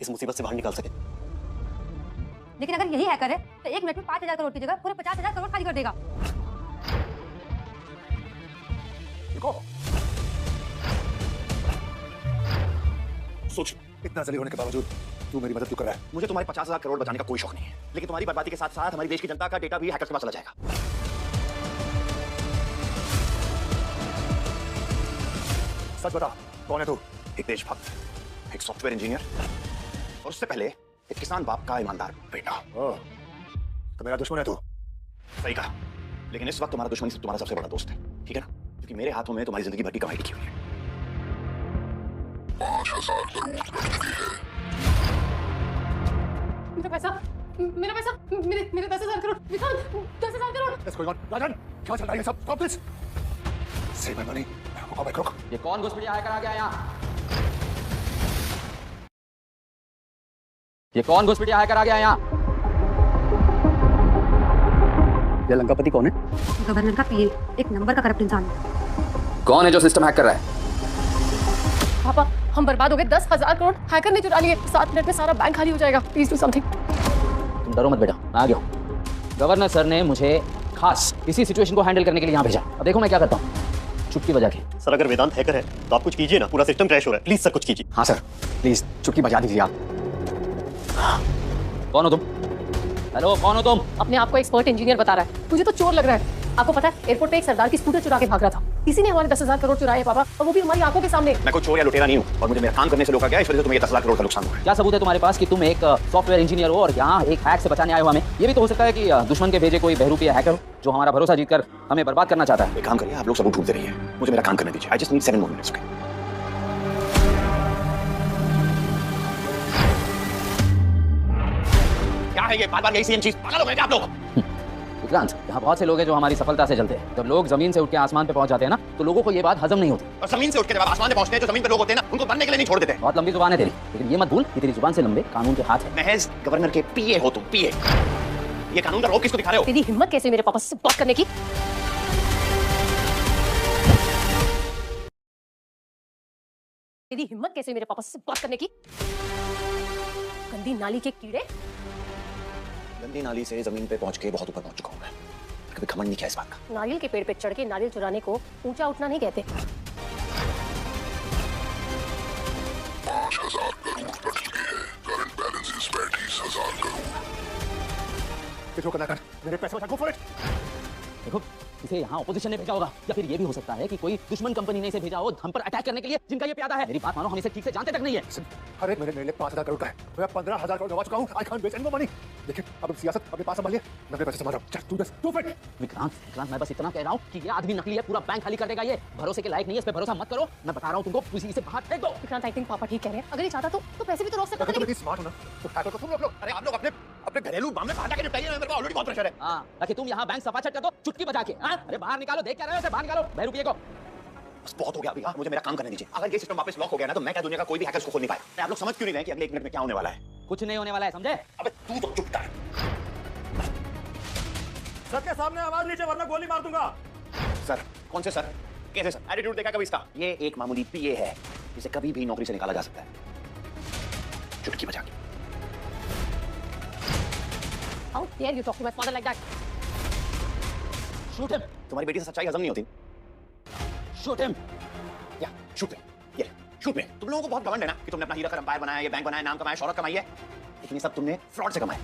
इस मुसीबत से बाहर निकाल सके।
लेकिन अगर यही हैकर है तो 1 मिनट में 5,000 करोड़ की जगह पूरे 50,000 करोड़ खाली कर देगा।
सोच, इतना जलील होने के बावजूद तू मेरी मदद क्यों कर रहा है?
मुझे तुम्हारे 50,000 करोड़ बचाने का कोई शौक नहीं है, लेकिन तुम्हारी बर्बादी के साथ साथ हमारी देश की जनता का डेटा भी हैकर्स के पास चला जाएगा।
सच बता, कौन है तू?
एक देशभक्त, एक सॉफ्टवेयर इंजीनियर और उससे पहले एक किसान बाप का ईमानदार बेटा।
तो मेरा दुश्मन है तू?
सही कहा, लेकिन इस वक्त तुम्हारा दुश्मन सिर्फ तुम्हारा सबसे बड़ा दोस्त है, ठीक है ना? क्योंकि मेरे हाथों में तुम्हारी जिंदगी भर की कमाई लिखी हुई है।
5,000 करोड़ कर चुकी है।
मेरा पैसा, मेरे 10,000 करोड़, विशाल, 10,000 करोड़।
What's going on? राजन, क्या चल रहा है ये सब? Stop this! Save my money. रुक।
ये कौन घुसपैठिया हैकर आ गया यहाँ? ये कौन घुसपैठिया हैकर आ गया यहाँ? ये लंकापति कौन है?
गवर्नर का पीए, एक नंबर का करप्ट इंसान है।
कौन है जो सिस्टम हैक कर रहा है?
पापा, हम बर्बाद हो गए। 10,000 करोड़ हैकर ने चुरा लिए। 7 मिनट में सारा बैंक खाली हो जाएगा। Please do something.
तुम डरो मत बेटा, मैं आ गया हूँ। गवर्नर सर ने मुझे खास इसी सिचुएशन को हैंडल करने के लिए यहाँ भेजा। अब देखो मैं क्या करता हूँ, चुटकी बजा के।
सर अगर वेदांत हैकर है तो आप कुछ कीजिए ना, पूरा सिस्टम क्रैश हो रहा है। प्लीज सर कुछ कीजिए।
हाँ सर, प्लीज चुटकी बजा दीजिए आप। कौन हो तुम? हेलो, कौन हो तुम?
अपने आप को एक्सपर्ट इंजीनियर बता रहा है। मुझे तो चोर लग रहा है। आपको पता है एयरपोर्ट पे एक सरदार की स्कूटर चुरा के भाग रहा था। इसी ने हमारे 10,000 करोड़ चुराए हैं पापा, और वो भी हमारी आंखों के सामने।
मैं कोई चोर या लुटेरा नहीं हूँ और मुझे मेरा काम करने से रोका गया, इस वजह से तुम्हें 10,00,000 करोड़ का नुकसान हुआ है।
क्या सबूत है तुम्हारे पास कि तुम एक सॉफ्टवेयर इंजीनियर हो और यहाँ एक हैक से बचाने आए हो हमें? ये भी तो हो सकता है कि दुश्मन के भेजे कोई बहरूपी हैकर हो जो हमारा भरोसा जीतकर हमें बर्बाद करना चाहता है।
एक काम करिए, आप लोग सबूत ढूंढते रहिए, मुझे मेरा काम करने दीजिए। I just need 7 more minutes। क्या है ये बार-बार यही सेम चीज? पागल हो गए क्या आप लोग?
विक्रांत, यहाँ बहुत से लोग हैं जो हमारी सफलता से जलते हैं। जब लोग जमीन से उठ के आसमान पे पहुंच जाते हैं ना, तो लोगों को ये बात हजम नहीं होती।
और जमीन से उठ के जब आसमान पे पहुंचते हैं, जो जमीन पे लोग होते हैं ना, उनको बनने के लिए नहीं छोड़ देते।
बहुत लंबी जुबान है तेरी, लेकिन ये मत भूल कि तेरी जुबान से लंबे कानून के हाथ है।
महज गवर्नर के पीए हो तुम, पीए। ये कानून का रोक किसको दिखा रहे हो?
तेरी हिम्मत कैसे मेरे पापा से बात करने की? तेरी हिम्मत कैसे मेरे पापा से बात करने की? गंदी नाली के कीड़े।
गंदी नाली से जमीन पे पहुंच के बहुत ऊपर पहुंच चुका हूं मैं। कभी घमंड नहीं किया इस बात का।
नारियल के पेड़ पे चढ़ के नारियल चुराने को ऊंचा उठना नहीं कहते।
5,000 करोड़ कट चुके हैं। Current balance is 35,000 crore.
जो करना कर, मेरे पैसे बचा, गो फॉर इट।
देखो, इसे यहाँ ऑपोजिशन ने भेजा होगा, या फिर ये भी हो सकता है कि कोई दुश्मन कंपनी ने इसे भेजा हो हम पर अटैक करने के लिए, जिनका ये प्यादा है। मेरी बात मानो, हम इसे ठीक से जानते तक नहीं है।
हर एक मेरे लिए 5,000 करोड़ का है। मैं 15,000 करोड़ गवा चुका हूँ। I can't waste any more money. देखिए, अब सियासत अपने पास संभालिए, मैं अपने पैसे संभाल रहा हूँ। Just do this, do it.
Vikrant, मैं बस इतना कह रहा हूँ कि ये आदमी नकली है, पूरा बैंक खाली कर देगा। ये भरोसे के लायक नहीं है, इस पे भरोसा मत करो। मैं बता रहा हूँ तुमको, किसी से बाहर फेंक दो।
विक्रांत, आई थिंक पापा ठीक कह रहे हैं। अगर ये चाहता तो पैसे भी तो रोक सकता था।
तुम इतनी स्मार्ट हो ना, तो हैकर को तुम रोक लो।
अरे आप लोग अपने घरेलू मामले बाहर जाके निपटाइए, मेरे को ऑलरेडी बहुत प्रेशर है।
हाँ, ताकि तुम यहाँ बैंक सफाचट कर दो चुटकी बजा के। अरे बाहर निकालो, देख क्या रहे हो, बाहर निकालो बहरूपिये को।
बस बहुत हो गया अभी। मुझे मेरा काम करने दीजिए। अगर ये सिस्टम वापस लॉक हो गया ना, तो मैं क्या दुनिया का कोई भी हैकर इसको खोल नहीं पाएगा। आप लोग समझ क्यों नहीं रहे कि अगले 1 मिनट में क्या होने वाला है?
कुछ नहीं होने वाला है, समझे?
अबे तू तो चुप कर।
सर के सामने आवाज नीचे, वरना गोली मार दूंगा।
सर, कौन से सर? कैसे सर? एटीट्यूड देखा कभी इसका? ये एक मामूली पीए है, जिसे कभी भी नौकरी से निकाला जा सकता है, चुटकी बजा के।
How dare you talk to my father like that?
Shoot him.
तुम्हारी बेटी से सच्चाई हजम नहीं होती।
Shoot him.
या शूट में, ये शूट में। तुम लोगों को बहुत घमंड है ना कि तुमने अपना हीरा का एम्पायर बनाया, ये बैंक बनाया, नाम कमाया, शौहरत कमाई है, लेकिन ये सब तुमने फ्रॉड से कमाया।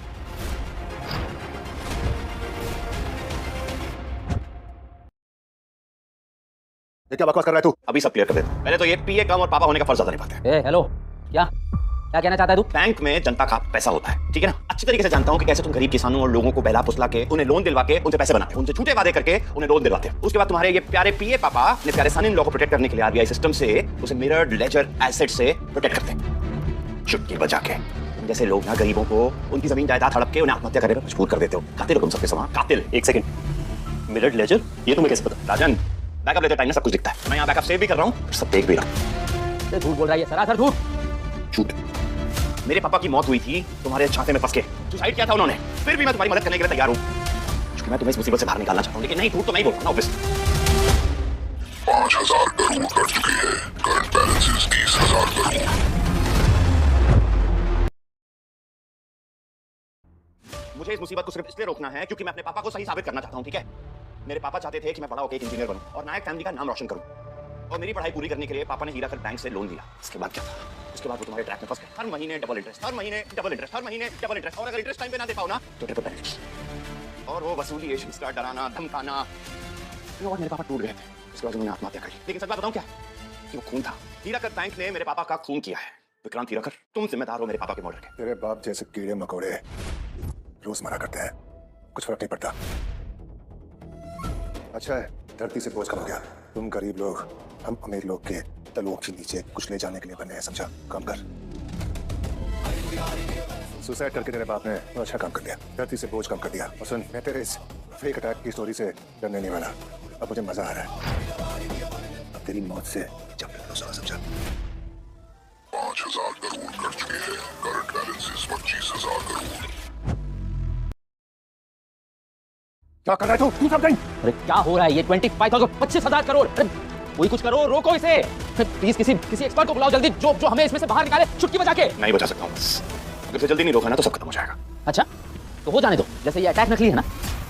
ये क्या बकवास कर रहा है तू?
अभी सब क्लियर कर दे। पहले तो ये पीए कम और पापा होने का फर्ज ज्यादा निभाते हैं।
हेलो, क्या कहना चाहता है तू?
बैंक में जनता का पैसा होता है, ठीक है ना? अच्छी तरीके से जानता हूं कि कैसे तुम गरीब किसानों और लोगों को बहला फुसला के, उन्हें लोन दिलवा के उनसे पैसे बनाते, उनसे झूठे वादे करके उन्हें लोन दिलवाते। उसके बाद तुम्हारे ये प्यारे पीए पापा ने प्यारे सन इन लॉ को प्रोटेक्ट करने के लिए आरबीआई सिस्टम से उसे मिरर्ड लेजर एसेट से प्रोटेक्ट करते हैं, चुटकी बजा के। जैसे लोग ना गरीबों को उनकी जमीन जायदाद हड़प के उन्हें आत्महत्या करने पर मजबूर कर देते हो। कातिल हो तुम सबके समान, कातिल। एक सेकंड, मिरर्ड लेजर, ये तुम्हें कैसे पता? राजन, बैकअप लेते टाइम में सब कुछ दिखता है। मैं यहाँ बैकअप सेव भी कर रहा हूँ, सब देख भी रहा हूँ।
झूठ बोल रहा है, सरासर झूठ।
झूठ। मेरे पापा की मौत हुई थी तुम्हारे छाते में फंस के, सुसाइड किया था उन्होंने। फिर भी मैं तुम्हारी मदद करने के लिए तैयार हूँ, क्योंकि मैं तुम्हें इस मुसीबत से बाहर निकालना चाहता हूँ। लेकिन नहीं, झूठ तो मैं ही बोल रहा हूँ। ऑफिस
5,000 करोड़ कट चुके हैं। Current balance is 30,000 crore.
मुझे इस मुसीबत को सिर्फ इसलिए रोकना है क्योंकि मैं अपने पापा को सही साबित करना चाहता हूँ, ठीक है? मेरे पापा चाहते थे कि मैं बड़ा होकर एक इंजीनियर बनूं और नायक फैमिली का नाम रोशन करूं। और मेरी पढ़ाई पूरी करने के लिए पापा ने हीरा कर बैंक से लोन लिया। इसके बाद क्या था? उसके बाद वो तुम्हारे ट्रैक में फंस गए। हर महीने डबल इंटरेस्ट, हर महीने डबल इंटरेस्ट, हर महीने डबल इंटरेस्ट। और अगर इंटरेस्ट टाइम पे ना दे पाओ ना तो ट्रिपल पेनल्टी। और वो वसूली एजेंट्स का डराना धमकाना। और मेरे पापा टूट गए थे। उसके बाद उन्होंने आत्महत्या कर ली। लेकिन सच बात बताऊं क्या? कि वो खून था। हीरा कर बैंक ने मेरे पापा का खून किया है। विक्रांत हीराकर, तुम जिम्मेदार हो मेरे पापा के मर्डर के।
तेरे बाप जैसे कीड़े मकोड़े रोज मरा करते हैं, कुछ फर्क नहीं पड़ता। अच्छा है, धरती से बोझ कम हो गया। तुम गरीब लोग हम अमीर लोग के तलुओं के नीचे कुछ ले जाने के लिए बने हैं, समझा? काम कर। सुसाइड करके तेरे बाप ने तो अच्छा काम कर दिया, धरती से बोझ कम कर दिया। और सुन, मैं तेरे इस फेक अटैक की स्टोरी से डरने नहीं वाला। अब मुझे मजा आ रहा है। अब तेरी मौत से जब भरोसा, समझा?
5,000 करोड़ कट चुके हैं। Current balance is 25,000 crore.
क्या कर रहा है तू? समझ?
अरे क्या हो रहा है? ये 25,000 करोड़। अरे कोई कुछ करो, रोको इसे प्लीज। किसी एक्सपर्ट को बुलाओ जल्दी, जो हमें इसमें से बाहर निकाले चुटकी बजा के।
नहीं बचा सकता हूँ बस। अगर से जल्दी नहीं रोका ना तो सब खत्म हो जाएगा।
अच्छा तो हो जाने दो। जैसे ये अटैक नकली है ना,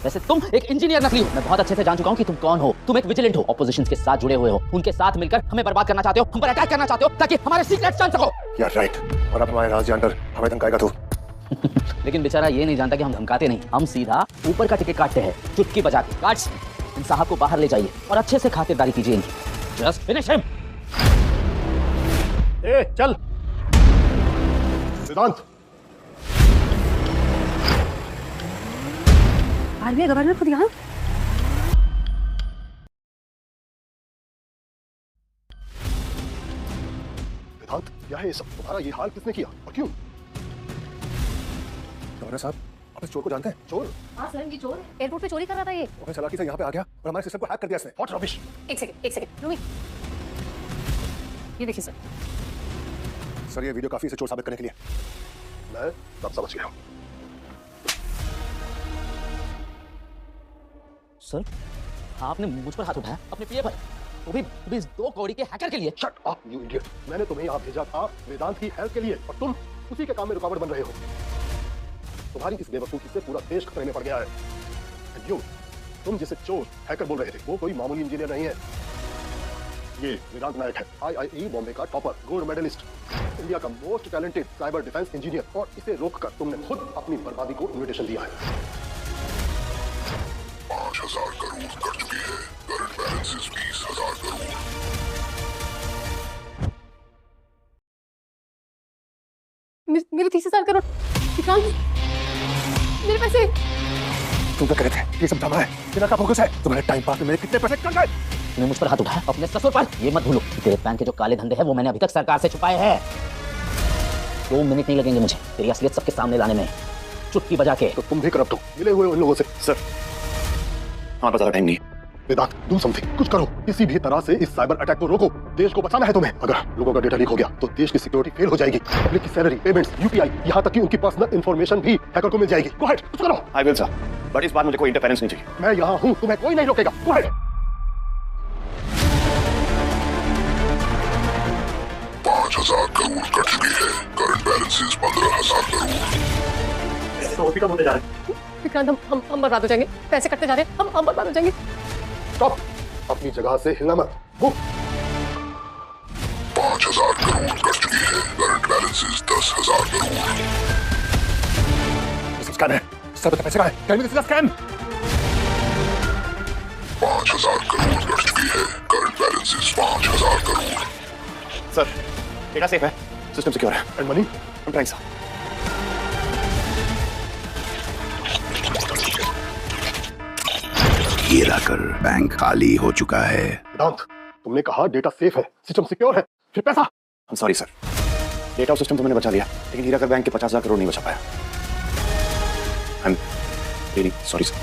वैसे तुम एक इंजीनियर नकली हो। मैं बहुत अच्छे से जान चुका हूँ कि तुम कौन हो। तुम एक विजिलेंट हो, ऑपोजिशन के साथ जुड़े हुए हो, उनके साथ मिलकर हमें बर्बाद करना चाहते हो, हम पर अटैक करना चाहते हो ताकि हमारे सीक्रेट्स जान सको।
यार राइट। और अब हमारे राज जानकर हमें धमकाएगा तू।
लेकिन बेचारा ये नहीं जानता कि हम धमकाते नहीं, हम सीधा ऊपर का टिकट काटते हैं चुटकी बजा के। गार्ड्स, इन साहब को बाहर ले जाइए और अच्छे से खातिरदारी कीजिए इनकी। Just finish him.
ए चल वेदांत।
आरबीआई गवर्नर खुद यहाँ।
वेदांत क्या है ये सब? तुम्हारा ये हाल किसने किया और क्यों? गवर्नर साहब आप इस चोर को जानते हैं? चोर?
हाँ सर, ये चोर एयरपोर्ट पे चोरी कर रहा था ये।
अपने चालाकी से यहाँ पे आ गया और हमारे सिस्टम को हैक कर दिया इसने। What rubbish.
एक सेकंड रूमी, ये देखिए सर।
सर ये वीडियो काफी इसे चोर साबित करने के लिए। मैं सब समझ गया हूँ।
सर आपने मुझ पर हाथ उठाया अपने पीए पर, वो भी इस 2 कौड़ी के हैकर के लिए।
Shut up you idiot. मैंने तुम्हें यहाँ भेजा था वेदांत की हेल्प के लिए और तुम उसी के काम में रुकावट बन रहे हो। तुम्हारी इस बेवकूफी से पूरा देश खतरे में पड़ गया है। तुम जिसे चोर हैकर बोल रहे थे वो कोई मामूली इंजीनियर नहीं है। ये वेदांत नायक है, IIE बॉम्बे का टॉपर, गोल्ड मेडलिस्ट, इंडिया का most talented cyber defence engineer. और इसे रोककर तुमने खुद अपनी बर्बादी को इन्विटेशन दिया है।
5,000 करोड़ कर चुकी है। Current balance 20,000 crore.
मेरे 30,000 करोड़ विक्रांत, मेरे पैसे।
तुम क्या कह रहे थे? ये सब ड्रामा है, बिना का फोकस है। तुम्हारे टाइम पास में मेरे कितने पैसे कट गए?
तूने मुझ पर हाथ उठाया अपने ससुर पर। ये मत भूलो कि तेरे बैंक के जो काले धंधे हैं वो मैंने अभी तक सरकार से छुपाए हैं। 2 मिनट नहीं लगेंगे मुझे तेरी असलियत सबके सामने लाने में। चुटकी बजा के।
तो तुम भी करप्ट हो, मिले हुए उन लोगों से।
सर हमारे पास ज्यादा टाइम नहीं है।
वेदांत डू समथिंग, कुछ करो। किसी भी तरह से इस साइबर अटैक को रोको। देश को बचाना है तुम्हें। अगर लोगों का डेटा लीक हो गया तो देश की सिक्योरिटी फेल हो जाएगी। पब्लिक की सैलरी, पेमेंट्स, UPI, यहाँ तक कि उनकी पर्सनल इंफॉर्मेशन भी हैकर को मिल जाएगी। गो अहेड, कुछ करो।
आई विल सर, बट इस बार मुझे कोई इंटरफेरेंस नहीं चाहिए।
मैं यहाँ हूँ, तुम्हें कोई नहीं रोकेगा। Go ahead.
5,000 करोड़ कट चुकी है। Current balances 15,000 crore.
तो होते जा रहे हैं।
विक्रांत हम बर्बाद हो जाएंगे। पैसे कटते जा रहे हैं, हम बर्बाद हो जाएंगे।
स्टॉप, अपनी जगह से हिलना मत। वो
5,000 करोड़ कट चुकी है। Current balances 10,000 crore.
स्कैम है। सर पैसे कहाँ है? Can this is a scam.
5,000 crore cut चुकी है। Current balances 5,000 crore.
Sir data safe है, सिस्टम सिक्योर है।
And money?
I'm trying, sir.
ये लाकर बैंक खाली हो चुका है।
वेदांत तुमने कहा डेटा सेफ है, सिस्टम सिक्योर है, फिर पैसा?
I'm sorry, sir. डेटा और सिस्टम तो मैंने बचा लिया, लेकिन हीराकर बैंक के 50,000 करोड़ नहीं बचा पाया। I'm really sorry, sir.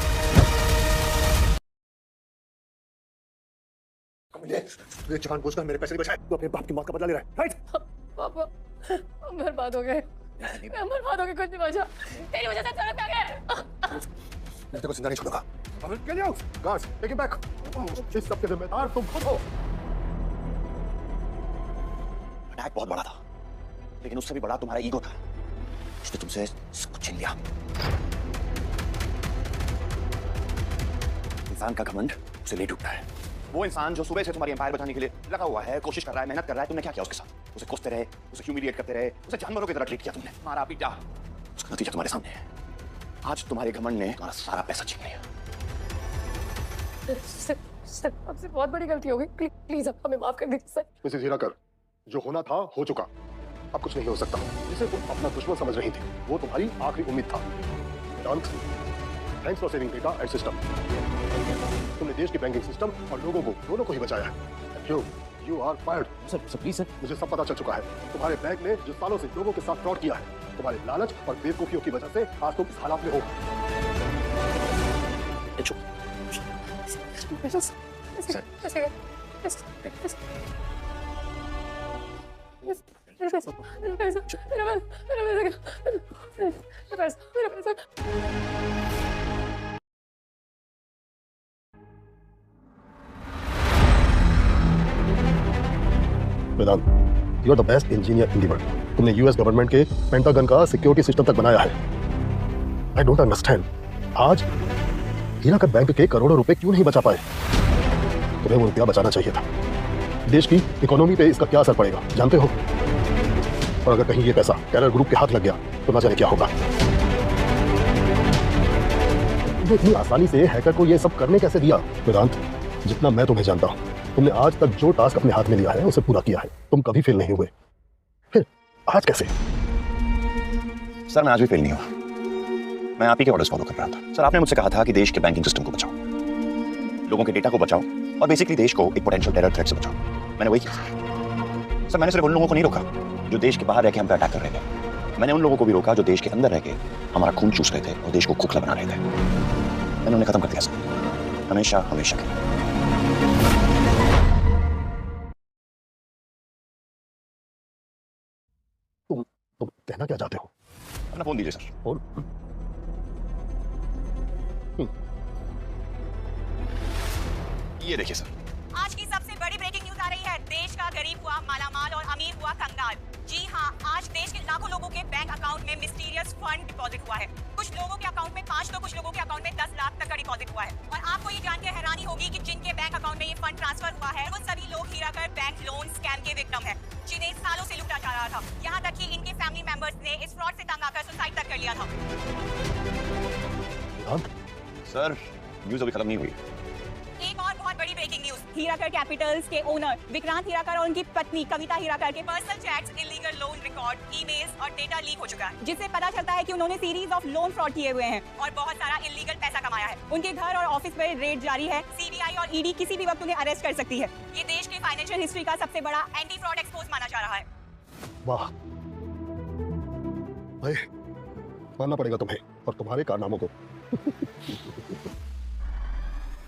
ये जवान पूछकर मेरे पैसे नहीं बचाए तो अपने बाप की मौत का बदला ले रहा है, राइट?
पापा हम बर्बाद हो गए, हम बर्बाद हो गए, कुछ नहीं बचा। तेरी वजह से सड़क पे आ गए।
मैं तेरे को जिंदा नहीं छोड़ूंगा। I will kill you. Guards, take him back. इस सब के जिम्मेदार तुम खुद हो।
अटैक बहुत बड़ा था, लेकिन उससे भी बड़ा तुम्हारा ईगो था, इसने तुमसे सब कुछ छीन लिया। इंसान का घमंड उसे ले टूटता है। वो इंसान जो सुबह से तुम्हारी एम्पायर बचाने के लिए लगा हुआ है, कोशिश कर रहा है, मेहनत कर रहा है, तुमने क्या किया उसके साथ? उसे कोसते रहे, उसे ह्यूमिलिएट करते रहे, उसे जानवरों की तरह ट्रीट किया तुमने, मारा पीटा। उसका नतीजा तुम्हारे सामने है। आज तुम्हारे घमंड ने तुम्हारा सारा पैसा छीन लिया।
सर आपसे बहुत बड़ी गलती हो गई, प्लीज आप हमें माफ कर दीजिए सर।
मिसेस हीराकर, जो होना था हो चुका, अब कुछ नहीं हो सकता। जिसे तुम अपना दुश्मन समझ रही थी वो तुम्हारी आखिरी उम्मीद था। Vedant, thanks for saving data and system. तुमने देश की बैंकिंग सिस्टम और लोगों को दोनों को ही बचाया है। You are fired.
Sir please sir,
मुझे सब पता चल चुका है। तुम्हारे बैंक ने जो सालों से लोगों के साथ फ्रॉड किया है, तुम्हारे लालच और बेवकूफियों की वजह से आज तुम इस हालात में हो। Vedant, you are the best engineer in the world. तुमने यूएस गवर्नमेंट के पेंटागन का सिक्योरिटी सिस्टम तक बनाया है। आई डोंट अंडरस्टैंड, आज हीराकर बैंक के करोड़ों रुपए क्यों नहीं बचा पाए? तुम्हें वो रुपया बचाना चाहिए था। देश की इकोनॉमी पे इसका क्या असर पड़ेगा जानते हो? और अगर कहीं ये पैसा टेरर ग्रुप के हाथ लग गया तो ना जाने क्या होगा। तुमने इतनी आसानी से हैकर को ये सब करने कैसे दिया? वेदांत, जितना मैं तुम्हें जानता हूँ, तुमने आज तक जो टास्क अपने हाथ में लिया है उसे पूरा किया है। तुम कभी फेल नहीं हुए, फिर आज कैसे?
सर मैं आज भी फेल नहीं हुआ। मैं आप ही के ऑर्डर्स फॉलो कर रहा था। सर आपने मुझसे कहा था कि देश के बैंकिंग सिस्टम को बचाओ, लोगों के डेटा को बचाओ और बेसिकली देश को एक पोटेंशियल टेरर थ्रेट से बचाओ। मैंने वही किया सर। मैंने सिर्फ उन लोगों को नहीं रोका जो देश के बाहर रह के हम पे अटैक कर रहे थे, मैंने उन लोगों को भी रोका जो देश के अंदर रह के हमारा खून चूस रहे थे और देश को खोखला बना रहे थे। मैंने उन्हें खत्म कर दिया सर, हमेशा हमेशा के लिए।
तुम कहना क्या चाहते हो?
अपना फोन दीजिए सर।
फोन?
ये देखिए सर।
आज की सबसे बड़ी ब्रेकिंग न्यूज आ रही है। देश का गरीब हुआ मालामाल और अमीर हुआ कंगाल। जी हाँ, आज देश के लाखों लोगों के बैंक अकाउंट में मिस्टीरियस फंड डिपॉजिट हुआ है। कुछ लोगों के अकाउंट में 5 तो कुछ लोगों के अकाउंट में 10 लाख तक का डिपॉजिट हुआ है। और आपको ये जान के हैरानी होगी कि जिनके बैंक अकाउंट में ये फंड ट्रांसफर हुआ है वो सभी लोग हीराकर बैंक लोन स्कैम के विक्टिम है, जिन्हें सालों से लूटा जा रहा था। यहाँ तक कि इनके फैमिली मेंबर्स ने इस फ्रॉड से तंग आकर सुसाइड तक कर लिया था।
सर न्यूज अभी खत्म नहीं हुई।
एक और बहुत बड़ी ब्रेकिंग न्यूज। हीराकर कैपिटल्स के ओनर विक्रांत हीराकर और उनकी पत्नी कविता हीराकर के personal chats, illegal loan record, emails और डेटा लीक हो चुका है, जिससे पता चलता है कि उन्होंने सीरीज ऑफ लोन फ्रॉड किए हुए हैं और बहुत सारा इलीगल पैसा कमाया है। उनके घर और ऑफिस पर रेड जारी है। सीबीआई और ईडी किसी भी वक्त उन्हें अरेस्ट कर सकती है। ये देश के फाइनेंशियल हिस्ट्री का सबसे बड़ा एंटी फ्रॉड एक्सपोज माना जा रहा है।
वाह भाई, मानना पड़ेगा तुम्हें और तुम्हारे कारनामों को।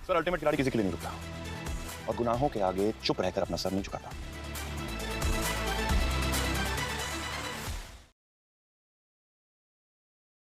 सर अल्टीमेट खिलाड़ी किसी के लिए नहीं रुकता और गुनाहों के आगे चुप रहकर अपना सर नहीं झुकाता।